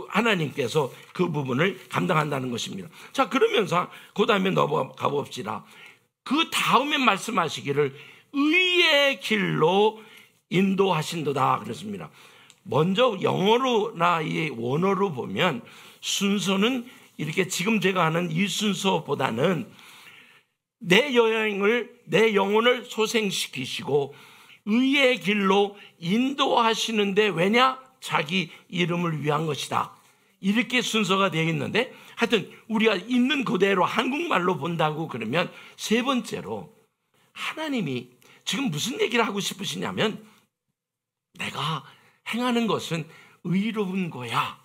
하나님께서 그 부분을 감당한다는 것입니다. 자, 그러면서 그 다음에 넘어가 봅시다. 그 다음에 말씀하시기를 의의 길로 인도하신도다 그랬습니다. 먼저 영어로나 이 원어로 보면 순서는 이렇게 지금 제가 하는 이 순서보다는 내 영혼을 소생시키시고 의의 길로 인도하시는데, 왜냐? 자기 이름을 위한 것이다. 이렇게 순서가 되어 있는데, 하여튼 우리가 있는 그대로 한국말로 본다고 그러면, 세 번째로 하나님이 지금 무슨 얘기를 하고 싶으시냐면, 내가 행하는 것은 의로운 거야.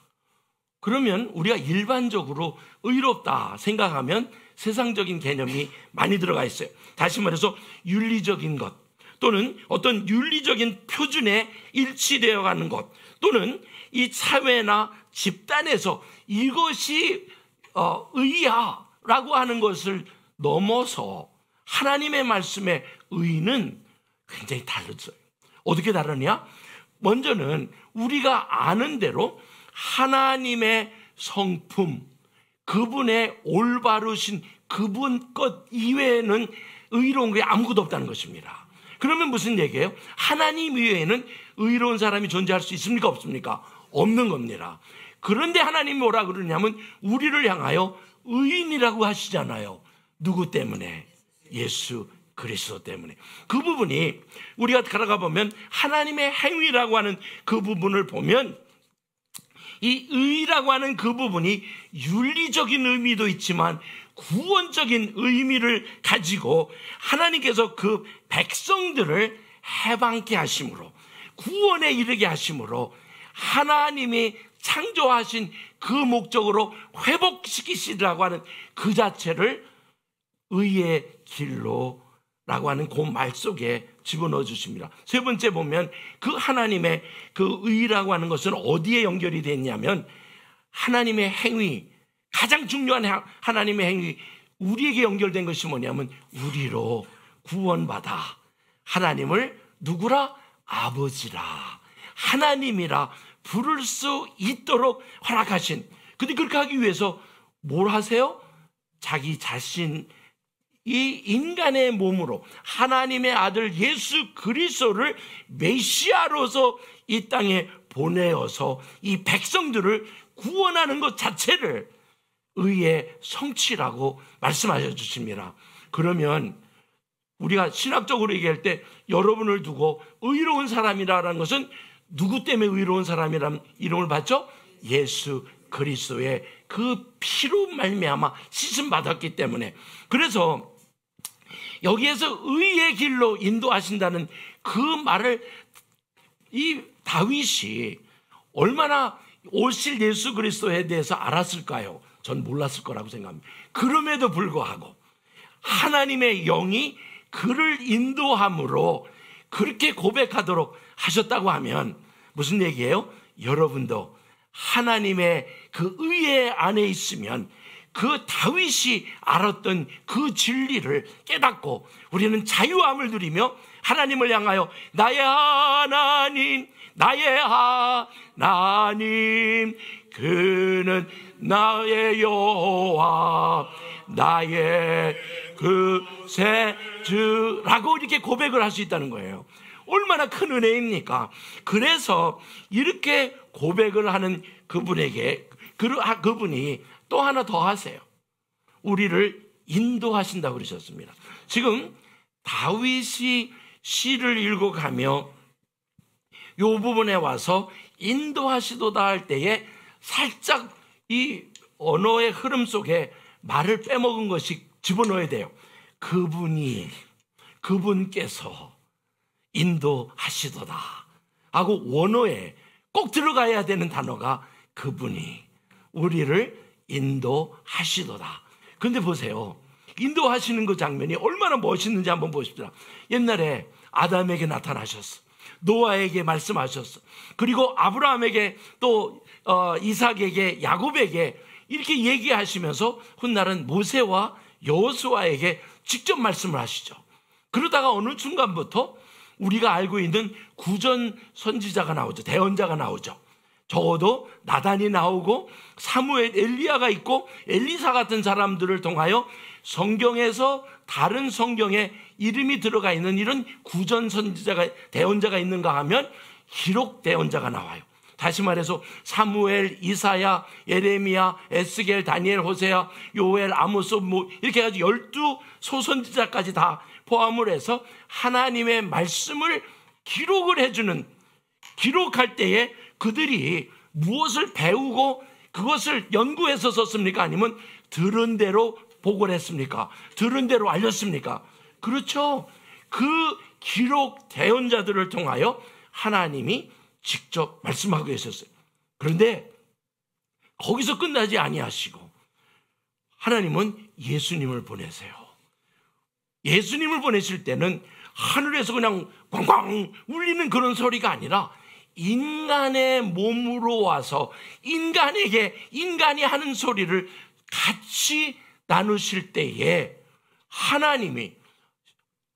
그러면 우리가 일반적으로 의롭다 생각하면 세상적인 개념이 많이 들어가 있어요. 다시 말해서 윤리적인 것, 또는 어떤 윤리적인 표준에 일치되어 가는 것, 또는 이 사회나 집단에서 이것이 의야라고 하는 것을 넘어서 하나님의 말씀의 의는 굉장히 다르죠. 어떻게 다르냐? 먼저는 우리가 아는 대로 하나님의 성품, 그분의 올바르신 그분 것 이외에는 의로운 게 아무것도 없다는 것입니다. 그러면 무슨 얘기예요? 하나님 이외에는 의로운 사람이 존재할 수 있습니까? 없습니까? 없는 겁니다. 그런데 하나님이 뭐라 그러냐면 우리를 향하여 의인이라고 하시잖아요. 누구 때문에? 예수 그리스도 때문에. 그 부분이 우리가 들어가 보면 하나님의 행위라고 하는 그 부분을 보면 이 의라고 하는 그 부분이 윤리적인 의미도 있지만 구원적인 의미를 가지고 하나님께서 그 백성들을 해방케 하심으로 구원에 이르게 하심으로 하나님이 창조하신 그 목적으로 회복시키시라고 하는 그 자체를 의의 길로 라고 하는 그 말 속에 집어넣어 주십니다. 세 번째 보면 그 하나님의 그 의라고 하는 것은 어디에 연결이 됐냐면 하나님의 행위, 가장 중요한 하나님의 행위, 우리에게 연결된 것이 뭐냐면 우리로 구원받아 하나님을 누구라? 아버지라, 하나님이라 부를 수 있도록 허락하신. 근데 그렇게 하기 위해서 뭘 하세요? 자기 자신 이 인간의 몸으로 하나님의 아들 예수 그리스도를 메시아로서 이 땅에 보내어서 이 백성들을 구원하는 것 자체를 의의 성취라고 말씀하셔 주십니다. 그러면 우리가 신학적으로 얘기할 때 여러분을 두고 의로운 사람이라는 것은 누구 때문에 의로운 사람이라는 이름을 받죠? 예수 그리스도의 그 피로 말미암아 씻음 받았기 때문에. 그래서 여기에서 의의 길로 인도하신다는 그 말을 이 다윗이 얼마나 오실 예수 그리스도에 대해서 알았을까요? 전 몰랐을 거라고 생각합니다. 그럼에도 불구하고 하나님의 영이 그를 인도함으로 그렇게 고백하도록 하셨다고 하면 무슨 얘기예요? 여러분도 하나님의 그 의의 안에 있으면 그 다윗이 알았던 그 진리를 깨닫고 우리는 자유함을 누리며 하나님을 향하여 나의 하나님, 나의 하나님, 그는 나의 여호와, 나의 구세주라고 이렇게 고백을 할 수 있다는 거예요. 얼마나 큰 은혜입니까? 그래서 이렇게 고백을 하는 그분에게 그분이 또 하나 더 하세요. 우리를 인도하신다고 그러셨습니다. 지금 다윗이 시를 읽어가며 이 부분에 와서 인도하시도다 할 때에 살짝 이 언어의 흐름 속에 말을 빼먹은 것이 집어넣어야 돼요. 그분께서 인도하시도다 하고 원어에 꼭 들어가야 되는 단어가 그분이 우리를 인도하시도다. 그런데 보세요. 인도하시는 그 장면이 얼마나 멋있는지 한번 보십시다. 옛날에 아담에게 나타나셨어. 노아에게 말씀하셨어. 그리고 아브라함에게 또 이삭에게 야곱에게 이렇게 얘기하시면서 훗날은 모세와 여호수아에게 직접 말씀을 하시죠. 그러다가 어느 순간부터 우리가 알고 있는 구전 선지자가 나오죠. 대언자가 나오죠. 적어도 나단이 나오고 사무엘, 엘리야가 있고 엘리사 같은 사람들을 통하여 성경에서 다른 성경에 이름이 들어가 있는 이런 구전 선지자가, 대언자가 있는가 하면 기록 대언자가 나와요. 다시 말해서 사무엘, 이사야, 예레미야, 에스겔, 다니엘, 호세야, 요엘, 아모스 이렇게 해가지고 12소선지자까지 다 포함을 해서 하나님의 말씀을 기록을 해주는, 기록할 때에 그들이 무엇을 배우고 그것을 연구해서 썼습니까? 아니면 들은 대로 보고를 했습니까? 들은 대로 알렸습니까? 그렇죠. 그 기록 대언자들을 통하여 하나님이 직접 말씀하고 계셨어요. 그런데 거기서 끝나지 아니하시고 하나님은 예수님을 보내세요. 예수님을 보내실 때는 하늘에서 그냥 꽝꽝 울리는 그런 소리가 아니라 인간의 몸으로 와서 인간이 하는 소리를 같이 나누실 때에 하나님이,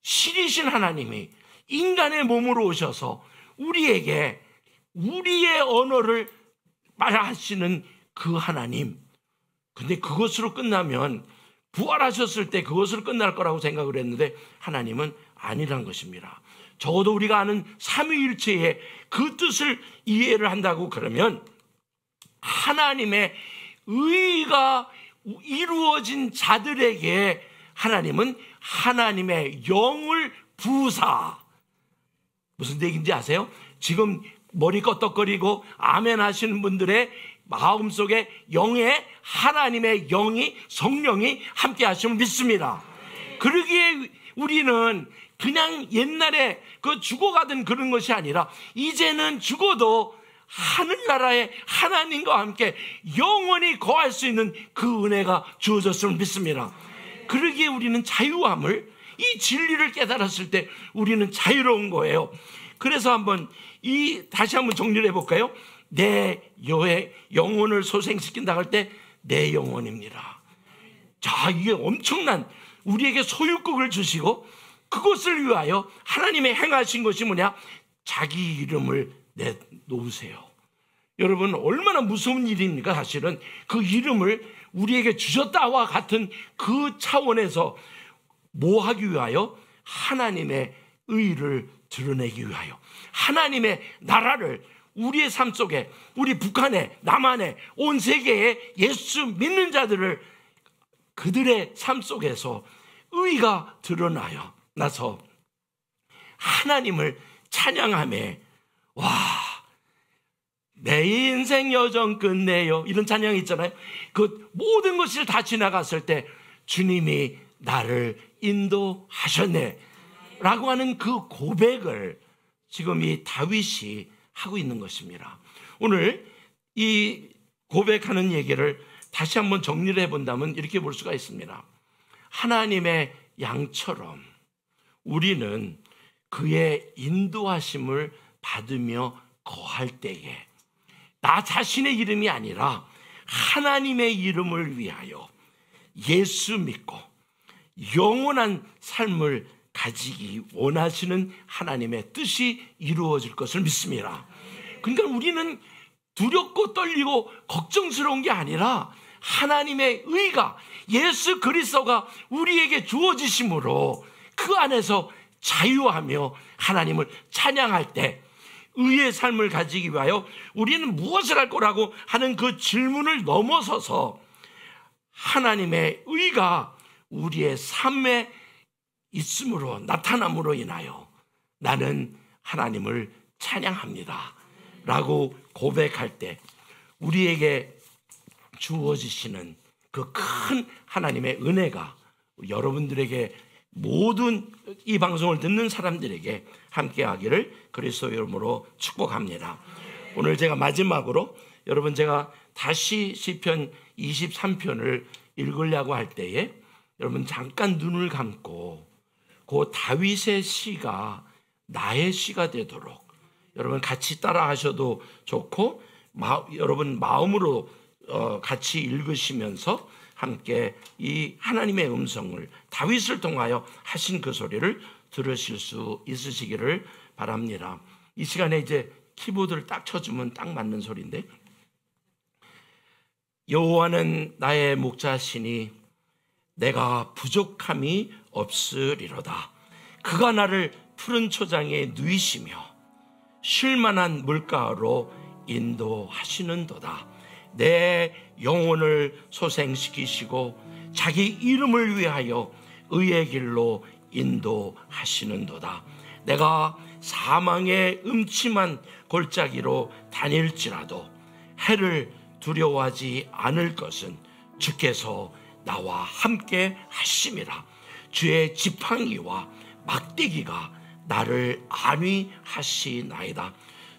신이신 하나님이 인간의 몸으로 오셔서 우리에게 우리의 언어를 말하시는 그 하나님, 근데 그것으로 끝나면 부활하셨을 때 그것으로 끝날 거라고 생각을 했는데 하나님은 아니란 것입니다. 적어도 우리가 아는 삼위일체의 그 뜻을 이해를 한다고 그러면 하나님의 의가 이루어진 자들에게 하나님은 하나님의 영을 부사. 무슨 얘기인지 아세요? 지금 머리 껐덕거리고 아멘 하시는 분들의 마음속에 영에 하나님의 영이, 성령이 함께 하심을 믿습니다. 그러기에 우리는 그냥 옛날에 그 죽어가던 그런 것이 아니라 이제는 죽어도 하늘나라의 하나님과 함께 영원히 거할 수 있는 그 은혜가 주어졌음을 믿습니다. 그러기에 우리는 자유함을, 이 진리를 깨달았을 때 우리는 자유로운 거예요. 그래서 다시 한번 정리를 해볼까요? 내 영혼을 소생시킨다고 할 때 내 영혼입니다. 자, 이게 엄청난 우리에게 소유국을 주시고 그것을 위하여 하나님의 행하신 것이 뭐냐? 자기 이름을 내놓으세요. 여러분, 얼마나 무서운 일입니까? 사실은 그 이름을 우리에게 주셨다와 같은 그 차원에서 뭐 하기 위하여? 하나님의 의를 드러내기 위하여, 하나님의 나라를 우리의 삶 속에, 우리 북한에, 남한에, 온 세계에 예수 믿는 자들을 그들의 삶 속에서 의가 드러나서 하나님을 찬양하며, 와, 내 인생 여정 끝내요, 이런 찬양이 있잖아요. 그 모든 것을 다 지나갔을 때 주님이 나를 인도하셨네 라고 하는 그 고백을 지금 이 다윗이 하고 있는 것입니다. 오늘 이 고백하는 얘기를 다시 한번 정리를 해본다면 이렇게 볼 수가 있습니다. 하나님의 양처럼 우리는 그의 인도하심을 받으며 거할 때에 나 자신의 이름이 아니라 하나님의 이름을 위하여 예수 믿고 영원한 삶을 가지기 원하시는 하나님의 뜻이 이루어질 것을 믿습니다. 그러니까 우리는 두렵고 떨리고 걱정스러운 게 아니라 하나님의 의가, 예수 그리스도가 우리에게 주어지심으로 그 안에서 자유하며 하나님을 찬양할 때 의의 삶을 가지기 위하여 우리는 무엇을 할 거라고 하는 그 질문을 넘어서서 하나님의 의가 우리의 삶에 있음으로, 나타남으로 인하여 나는 하나님을 찬양합니다 라고 고백할 때 우리에게 주어지시는 그 큰 하나님의 은혜가 여러분들에게, 모든 이 방송을 듣는 사람들에게 함께하기를 그리스도 이름으로 축복합니다. 오늘 제가 마지막으로 여러분, 제가 다시 시편 23편을 읽으려고 할 때에 여러분 잠깐 눈을 감고 그 다윗의 시가 나의 시가 되도록 여러분 같이 따라 하셔도 좋고, 여러분 마음으로 같이 읽으시면서 함께 이 하나님의 음성을 다윗을 통하여 하신 그 소리를 들으실 수 있으시기를 바랍니다. 이 시간에 이제 키보드를 딱 쳐주면 딱 맞는 소리인데, 여호와는 나의 목자시니 내가 부족함이 없으리로다. 그가 나를 푸른 초장에 누이시며 쉴만한 물가로 인도하시는도다. 내 영혼을 소생시키시고 자기 이름을 위하여 의의 길로 인도하시는도다. 내가 사망의 음침한 골짜기로 다닐지라도 해를 두려워하지 않을 것은 주께서 나와 함께 하심이라. 주의 지팡이와 막대기가 나를 안위하시나이다.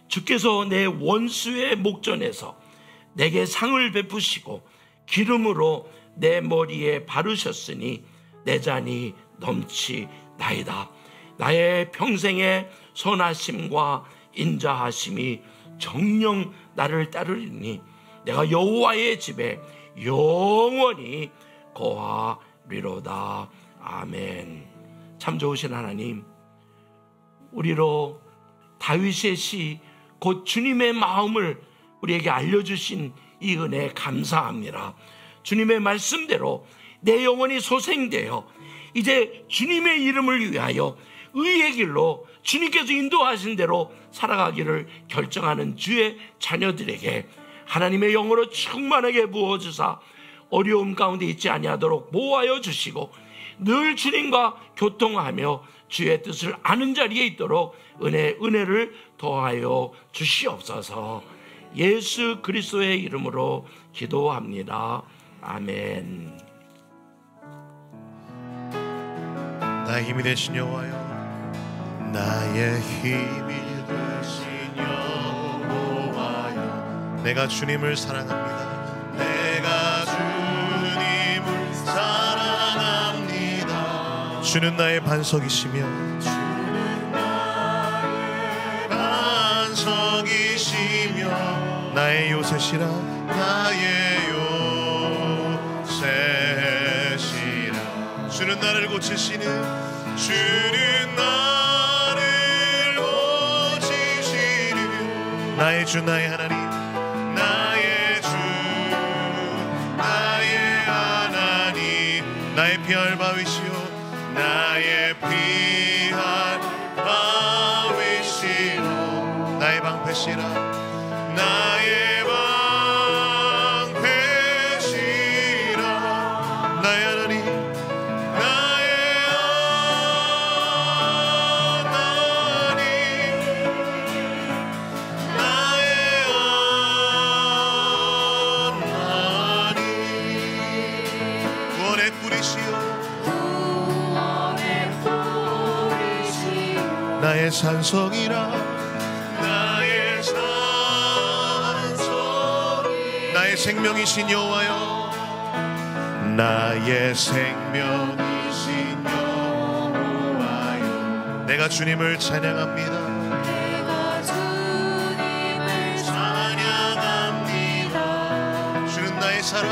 주께서 내 원수의 목전에서 내게 상을 베푸시고 기름으로 내 머리에 바르셨으니 내 잔이 넘치나이다. 나의 평생의 선하심과 인자하심이 정녕 나를 따르리니 내가 여호와의 집에 영원히 거하리로다. 아멘. 참 좋으신 하나님, 우리로 다윗의 시, 곧 주님의 마음을 우리에게 알려주신 이 은혜 감사합니다. 주님의 말씀대로 내 영혼이 소생되어 이제 주님의 이름을 위하여 의의 길로 주님께서 인도하신 대로 살아가기를 결정하는 주의 자녀들에게 하나님의 영으로 충만하게 부어주사 어려움 가운데 있지 아니하도록 보호하여 주시고 늘 주님과 교통하며 주의 뜻을 아는 자리에 있도록 은혜를 더하여 주시옵소서. 예수 그리스도의 이름으로 기도합니다. 아멘. 나의 힘이 되신 여호와여, 나의 힘이 되신 여호와여, 내가 주님을 사랑합니다. 내가 주님을 사랑합니다. 주는 나의 반석이시며 주는 나의 반석이시며 나의 요새시라 나의 요새시라. 주는 나를 고치시는 주는 나를 고치시는 나의 주 나의 하나님, 나의 주 나의 하나님, 나의 피할 바위시오 나의 피할 바위시오 나의 방패시라 나의 방패시라 나의 하나님 나의 산성이라 나의 산성 나의 생명이신 여호와여 나의 생명이신 여호와여 내가 주님을 찬양합니다. 내가 주님을 찬양합니다. 주는 나의 사랑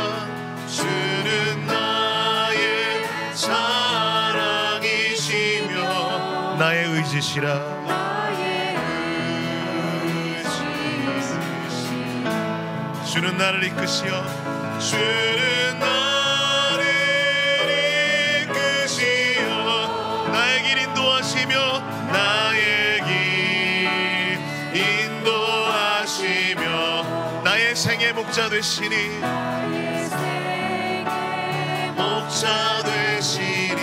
주는 나의 사랑이시며 나의 의지시라 주는 나를 이끄시어 주는 나를 이끄시어 나의 길 인도하시며 나의 길 인도하시며 나의 생의 목자 되시니 목자 되시니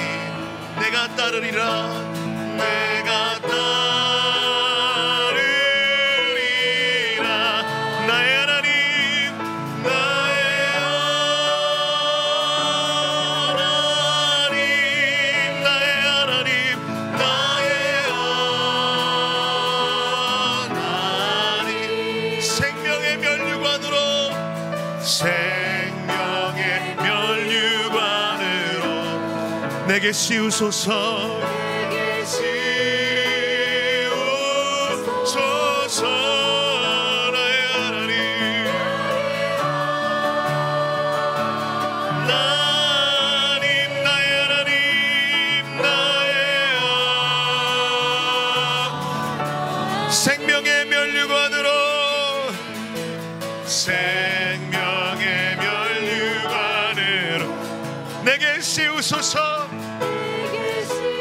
내가 따르리라 내가 따르리라 나의 하나님 나의 하나님 나의 하나님 나의 하나님 생명의 면류관으로 생명의 면류관으로 내게 씌우소서 생명의 면류관으로 생명의 면류관으로 내게 씌우소서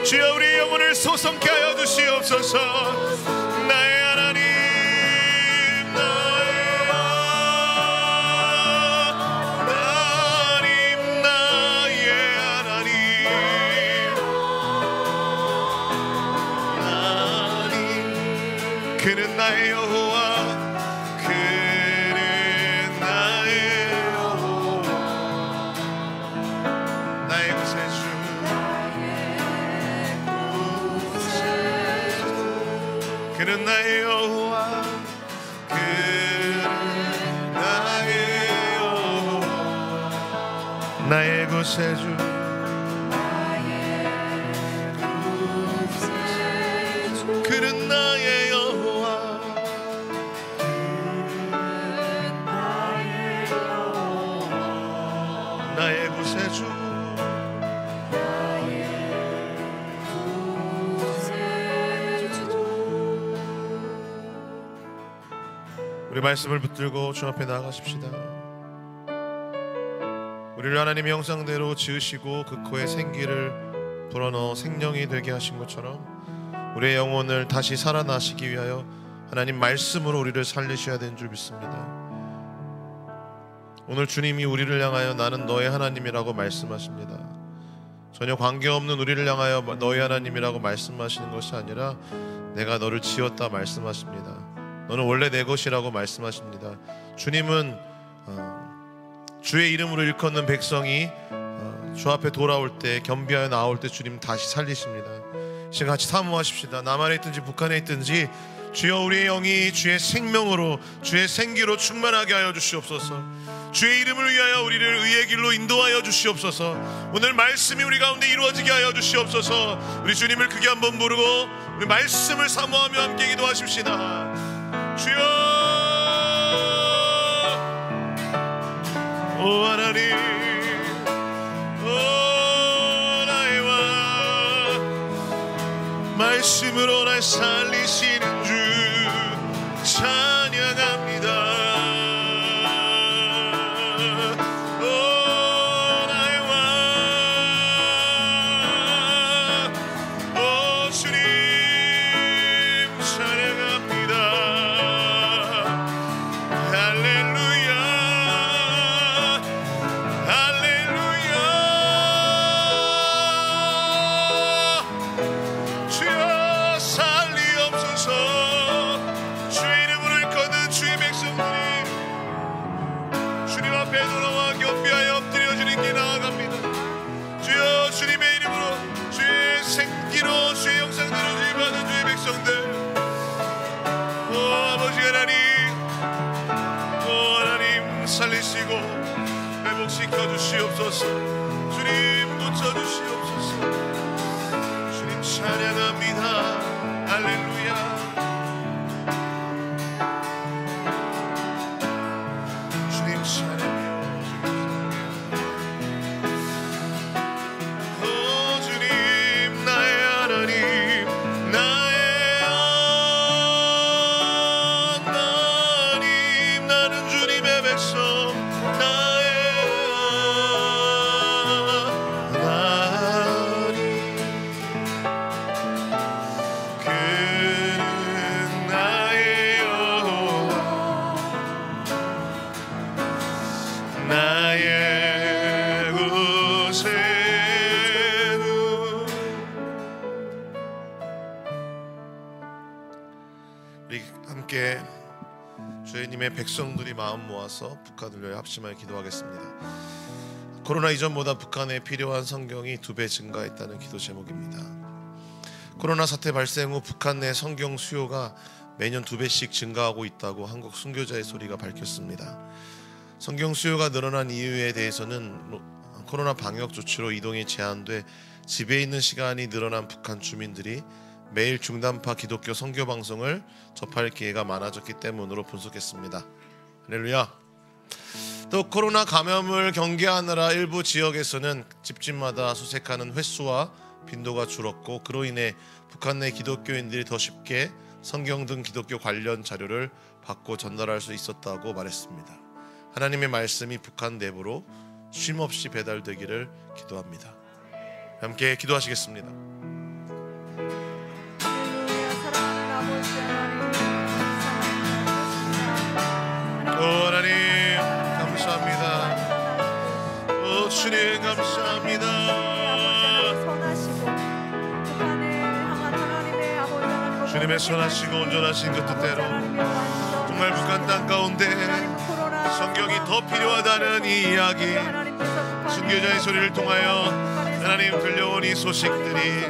주여 우리 영혼을 소성케 하여 주시옵소서 나의 하나님 나의 하나님 나의 하나님 그는 나의 여호와 그는 나의 여호와 나의 구세주 그는 나의 여호와 그는 나의 여호와 나의 구세주 그는 나의 여호와 나의 구세주 우리 말씀을 붙들고 주 앞에 나아가십시다. 우리를 하나님의 형상대로 지으시고 그 코에 생기를 불어넣어 생명이 되게 하신 것처럼 우리의 영혼을 다시 살아나시기 위하여 하나님 말씀으로 우리를 살리셔야 되는 줄 믿습니다. 오늘 주님이 우리를 향하여 나는 너의 하나님이라고 말씀하십니다. 전혀 관계없는 우리를 향하여 너의 하나님이라고 말씀하시는 것이 아니라 내가 너를 지었다 말씀하십니다. 너는 원래 내 것이라고 말씀하십니다. 주님은 주의 이름으로 일컫는 백성이 주 앞에 돌아올 때, 겸비하여 나올 때 주님 다시 살리십니다. 지금 같이 사모하십시다. 남한에 있든지 북한에 있든지 주여 우리의 영이 주의 생명으로, 주의 생기로 충만하게 하여 주시옵소서. 주의 이름을 위하여 우리를 의의 길로 인도하여 주시옵소서. 오늘 말씀이 우리 가운데 이루어지게 하여 주시옵소서. 우리 주님을 크게 한번 부르고 우리 말씀을 사모하며 함께 기도하십시다. 주여, 오 하나님, 오 나의 왕, 말씀으로 날 살리시는 주 찬양합니다. 살리시고 회복시켜 주시옵소서. 주님 고쳐주시옵소서. 주님 찬양합니다. 할렐루야. 주님 찬양해요. 오 주님 나의 하나님, 나의 하나님, 나는 주님의 백성, 주님의 백성들이 마음 모아서 북한을 위해 합심하여 기도하겠습니다. 코로나 이전보다 북한에 필요한 성경이 2배 증가했다는 기도 제목입니다. 코로나 사태 발생 후 북한 내 성경 수요가 매년 2배씩 증가하고 있다고 한국 순교자의 소리가 밝혔습니다. 성경 수요가 늘어난 이유에 대해서는 코로나 방역 조치로 이동이 제한돼 집에 있는 시간이 늘어난 북한 주민들이 매일 중단파 기독교 선교 방송을 접할 기회가 많아졌기 때문으로 분석했습니다. 할렐루야. 또 코로나 감염을 경계하느라 일부 지역에서는 집집마다 수색하는 횟수와 빈도가 줄었고 그로 인해 북한 내 기독교인들이 더 쉽게 성경 등 기독교 관련 자료를 받고 전달할 수 있었다고 말했습니다. 하나님의 말씀이 북한 내부로 쉼없이 배달되기를 기도합니다. 함께 기도하시겠습니다. 오 하나님 감사합니다. 오 주님 감사합니다. 주님의 선하시고 온전하신 그 뜻대로 정말 북한 땅 가운데 성경이 더 필요하다는 이 이야기, 순교자의 소리를 통하여 하나님 들려온 이 소식들이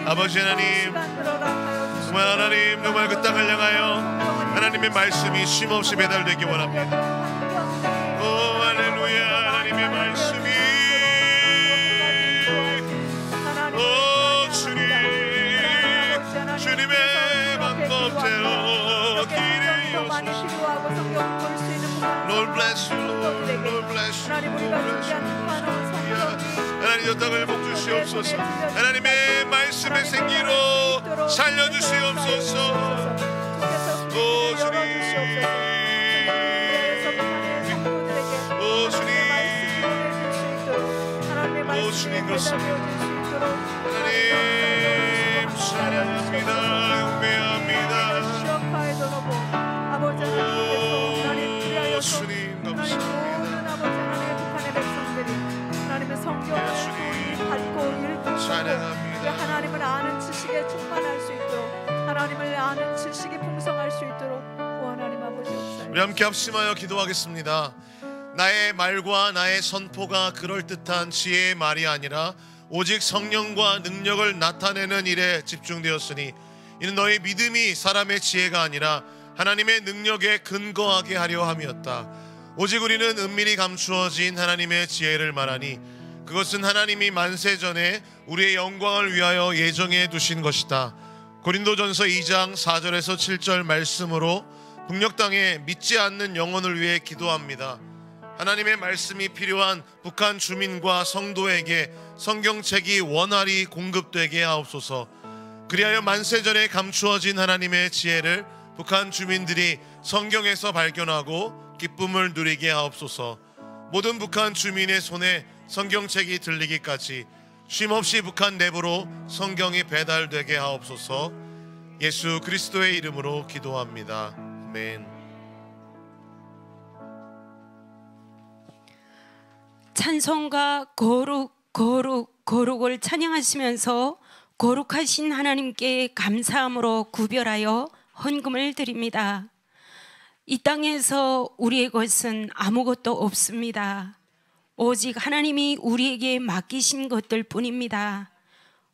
아버지 하나님, 정말 하나님 정말 그 땅을 향하여 하나님의 말씀이 쉼없이 배달되기 원합니다. 오 할렐루야. 하나님의 말씀이 오 주님, 주님의 방법대로 길을 이어주시고 Lord bless you, Lord bless you, Lord bless you. 하나님 저 땅을 복 주시옵소서. 하나님의 말씀의 생기로 살려주시옵소서. 오 주님, 오 주님, 그렇습니다. 하나님 찬양합니다. 경배합니다. 아버지 하나님께서 하나님 주님 감사합니다. 모든 아버지 하나님의 북한의 백성들이 하나님의 성경을 받고 읽고 찬양합니다. 하나님을 아는 지식에 충만할 수 있도록 하나님을 아는 지식이 풍성할 수 있도록 하나님 아버지 역사에 우리 함께 합심하여 기도하겠습니다. 나의 말과 나의 선포가 그럴듯한 지혜의 말이 아니라 오직 성령과 능력을 나타내는 일에 집중되었으니 이는 너의 믿음이 사람의 지혜가 아니라 하나님의 능력에 근거하게 하려 함이었다. 오직 우리는 은밀히 감추어진 하나님의 지혜를 말하니 그것은 하나님이 만세전에 우리의 영광을 위하여 예정해 두신 것이다. 고린도전서 2장 4절에서 7절 말씀으로 북녘 땅에 믿지 않는 영혼을 위해 기도합니다. 하나님의 말씀이 필요한 북한 주민과 성도에게 성경책이 원활히 공급되게 하옵소서. 그리하여 만세전에 감추어진 하나님의 지혜를 북한 주민들이 성경에서 발견하고 기쁨을 누리게 하옵소서. 모든 북한 주민의 손에 성경책이 들리기까지 쉼없이 북한 내부로 성경이 배달되게 하옵소서. 예수 그리스도의 이름으로 기도합니다. 아멘. 찬송가 거룩 거룩 거룩을 찬양하시면서 거룩하신 하나님께 감사함으로 구별하여 헌금을 드립니다. 이 땅에서 우리의 것은 아무것도 없습니다. 오직 하나님이 우리에게 맡기신 것들 뿐입니다.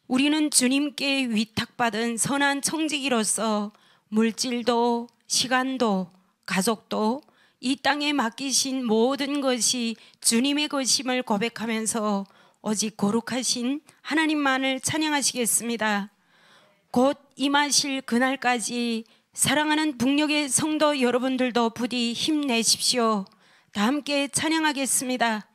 우리는 주님께 위탁받은 선한 청지기로서 물질도 시간도 가족도 이 땅에 맡기신 모든 것이 주님의 것임을 고백하면서 오직 거룩하신 하나님만을 찬양하시겠습니다. 곧 임하실 그날까지 사랑하는 북녘의 성도 여러분들도 부디 힘내십시오. 다 함께 찬양하겠습니다.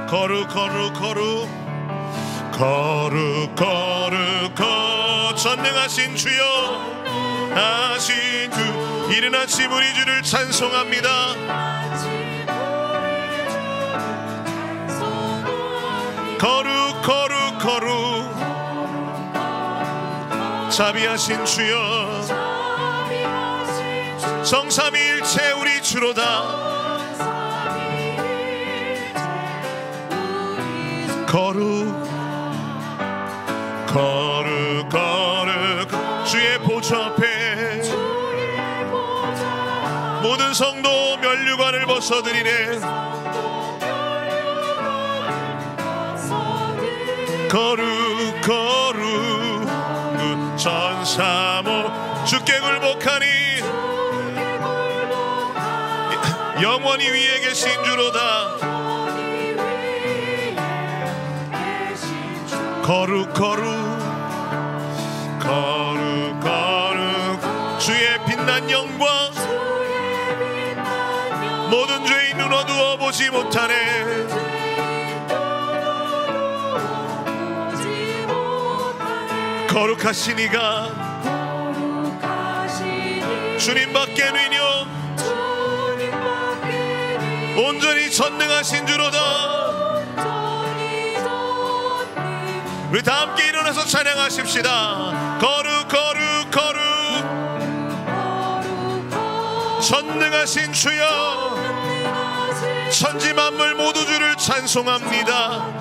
거룩 거룩 거룩 거룩 거룩 전능하신 주여 하신 그 이른 아침 우리 주를 찬송합니다. 거룩 거룩 거룩 자비하신 주여 성삼위일체 우리 주로다. 거룩 거룩 거룩 주의 보좌 앞에 모든 성도 면류관을 벗어드리네. 거룩 거룩 전사모 주께 굴복하니 영원히 위에 계신 주로다. 거룩 거룩 거룩 거룩 주의 빛난 영광 모든 죄인 눈 어두워 보지 못하네. 거룩하신 이가 주님밖에는요 온전히 전능하신 주로다. 우리 다 함께 일어나서 찬양하십시다. 거룩 거룩 거룩 전능하신 주여 천지 만물 모두 주를 찬송합니다.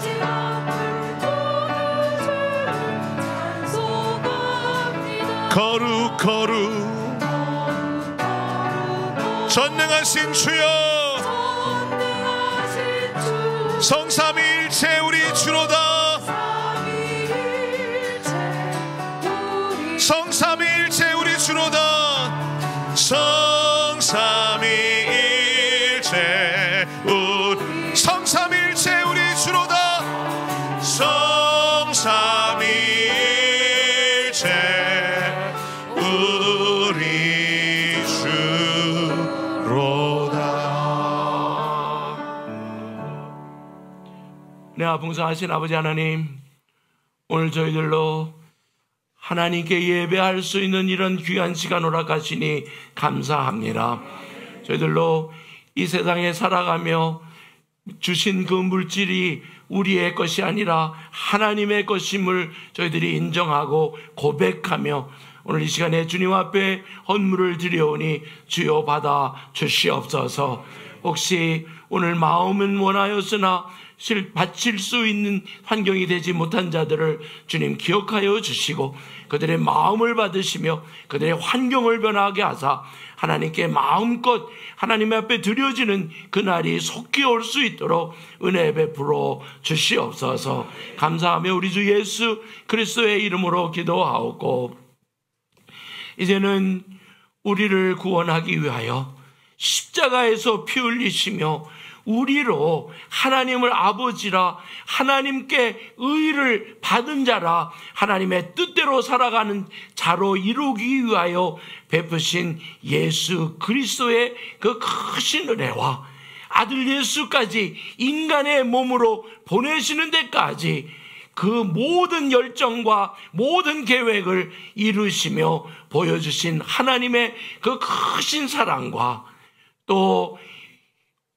거룩 거룩 전능하신 주여 성삼위일체 우리 주로다. 성삼위일체 우리 주로다. 성삼위일체 성삼위일체 우리 주로다. 성삼위일체 우리 주로다. 네, 풍성하신 아버지 하나님, 오늘 저희들로 하나님께 예배할 수 있는 이런 귀한 시간 허락하시니 감사합니다. 저희들로 이 세상에 살아가며 주신 그 물질이 우리의 것이 아니라 하나님의 것임을 저희들이 인정하고 고백하며 오늘 이 시간에 주님 앞에 헌물을 드려오니 주여 받아 주시옵소서. 혹시 오늘 마음은 원하였으나 바칠 수 있는 환경이 되지 못한 자들을 주님 기억하여 주시고 그들의 마음을 받으시며 그들의 환경을 변하게 하사 하나님께 마음껏 하나님 앞에 드려지는 그날이 속히 올 수 있도록 은혜 베풀어 주시옵소서. 감사하며 우리 주 예수 그리스도의 이름으로 기도하옵고 이제는 우리를 구원하기 위하여 십자가에서 피 흘리시며 우리로 하나님을 아버지라 하나님께 의를 받은 자라 하나님의 뜻대로 살아가는 자로 이루기 위하여 베푸신 예수 그리스도의 그 크신 은혜와 아들 예수까지 인간의 몸으로 보내시는 데까지 그 모든 열정과 모든 계획을 이루시며 보여주신 하나님의 그 크신 사랑과 또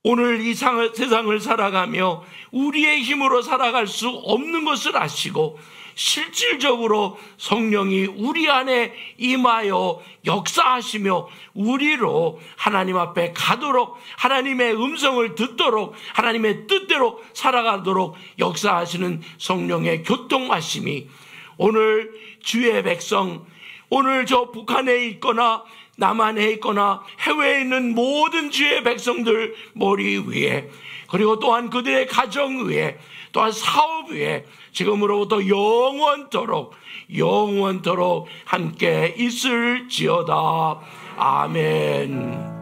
오늘 이 세상을 살아가며 우리의 힘으로 살아갈 수 없는 것을 아시고 실질적으로 성령이 우리 안에 임하여 역사하시며 우리로 하나님 앞에 가도록 하나님의 음성을 듣도록 하나님의 뜻대로 살아가도록 역사하시는 성령의 교통하심이 오늘 주의 백성, 오늘 저 북한에 있거나 남한에 있거나 해외에 있는 모든 주의 백성들 머리 위에 그리고 또한 그들의 가정 위에 또한 사업 위에 지금으로부터 영원토록 함께 있을지어다. 아멘.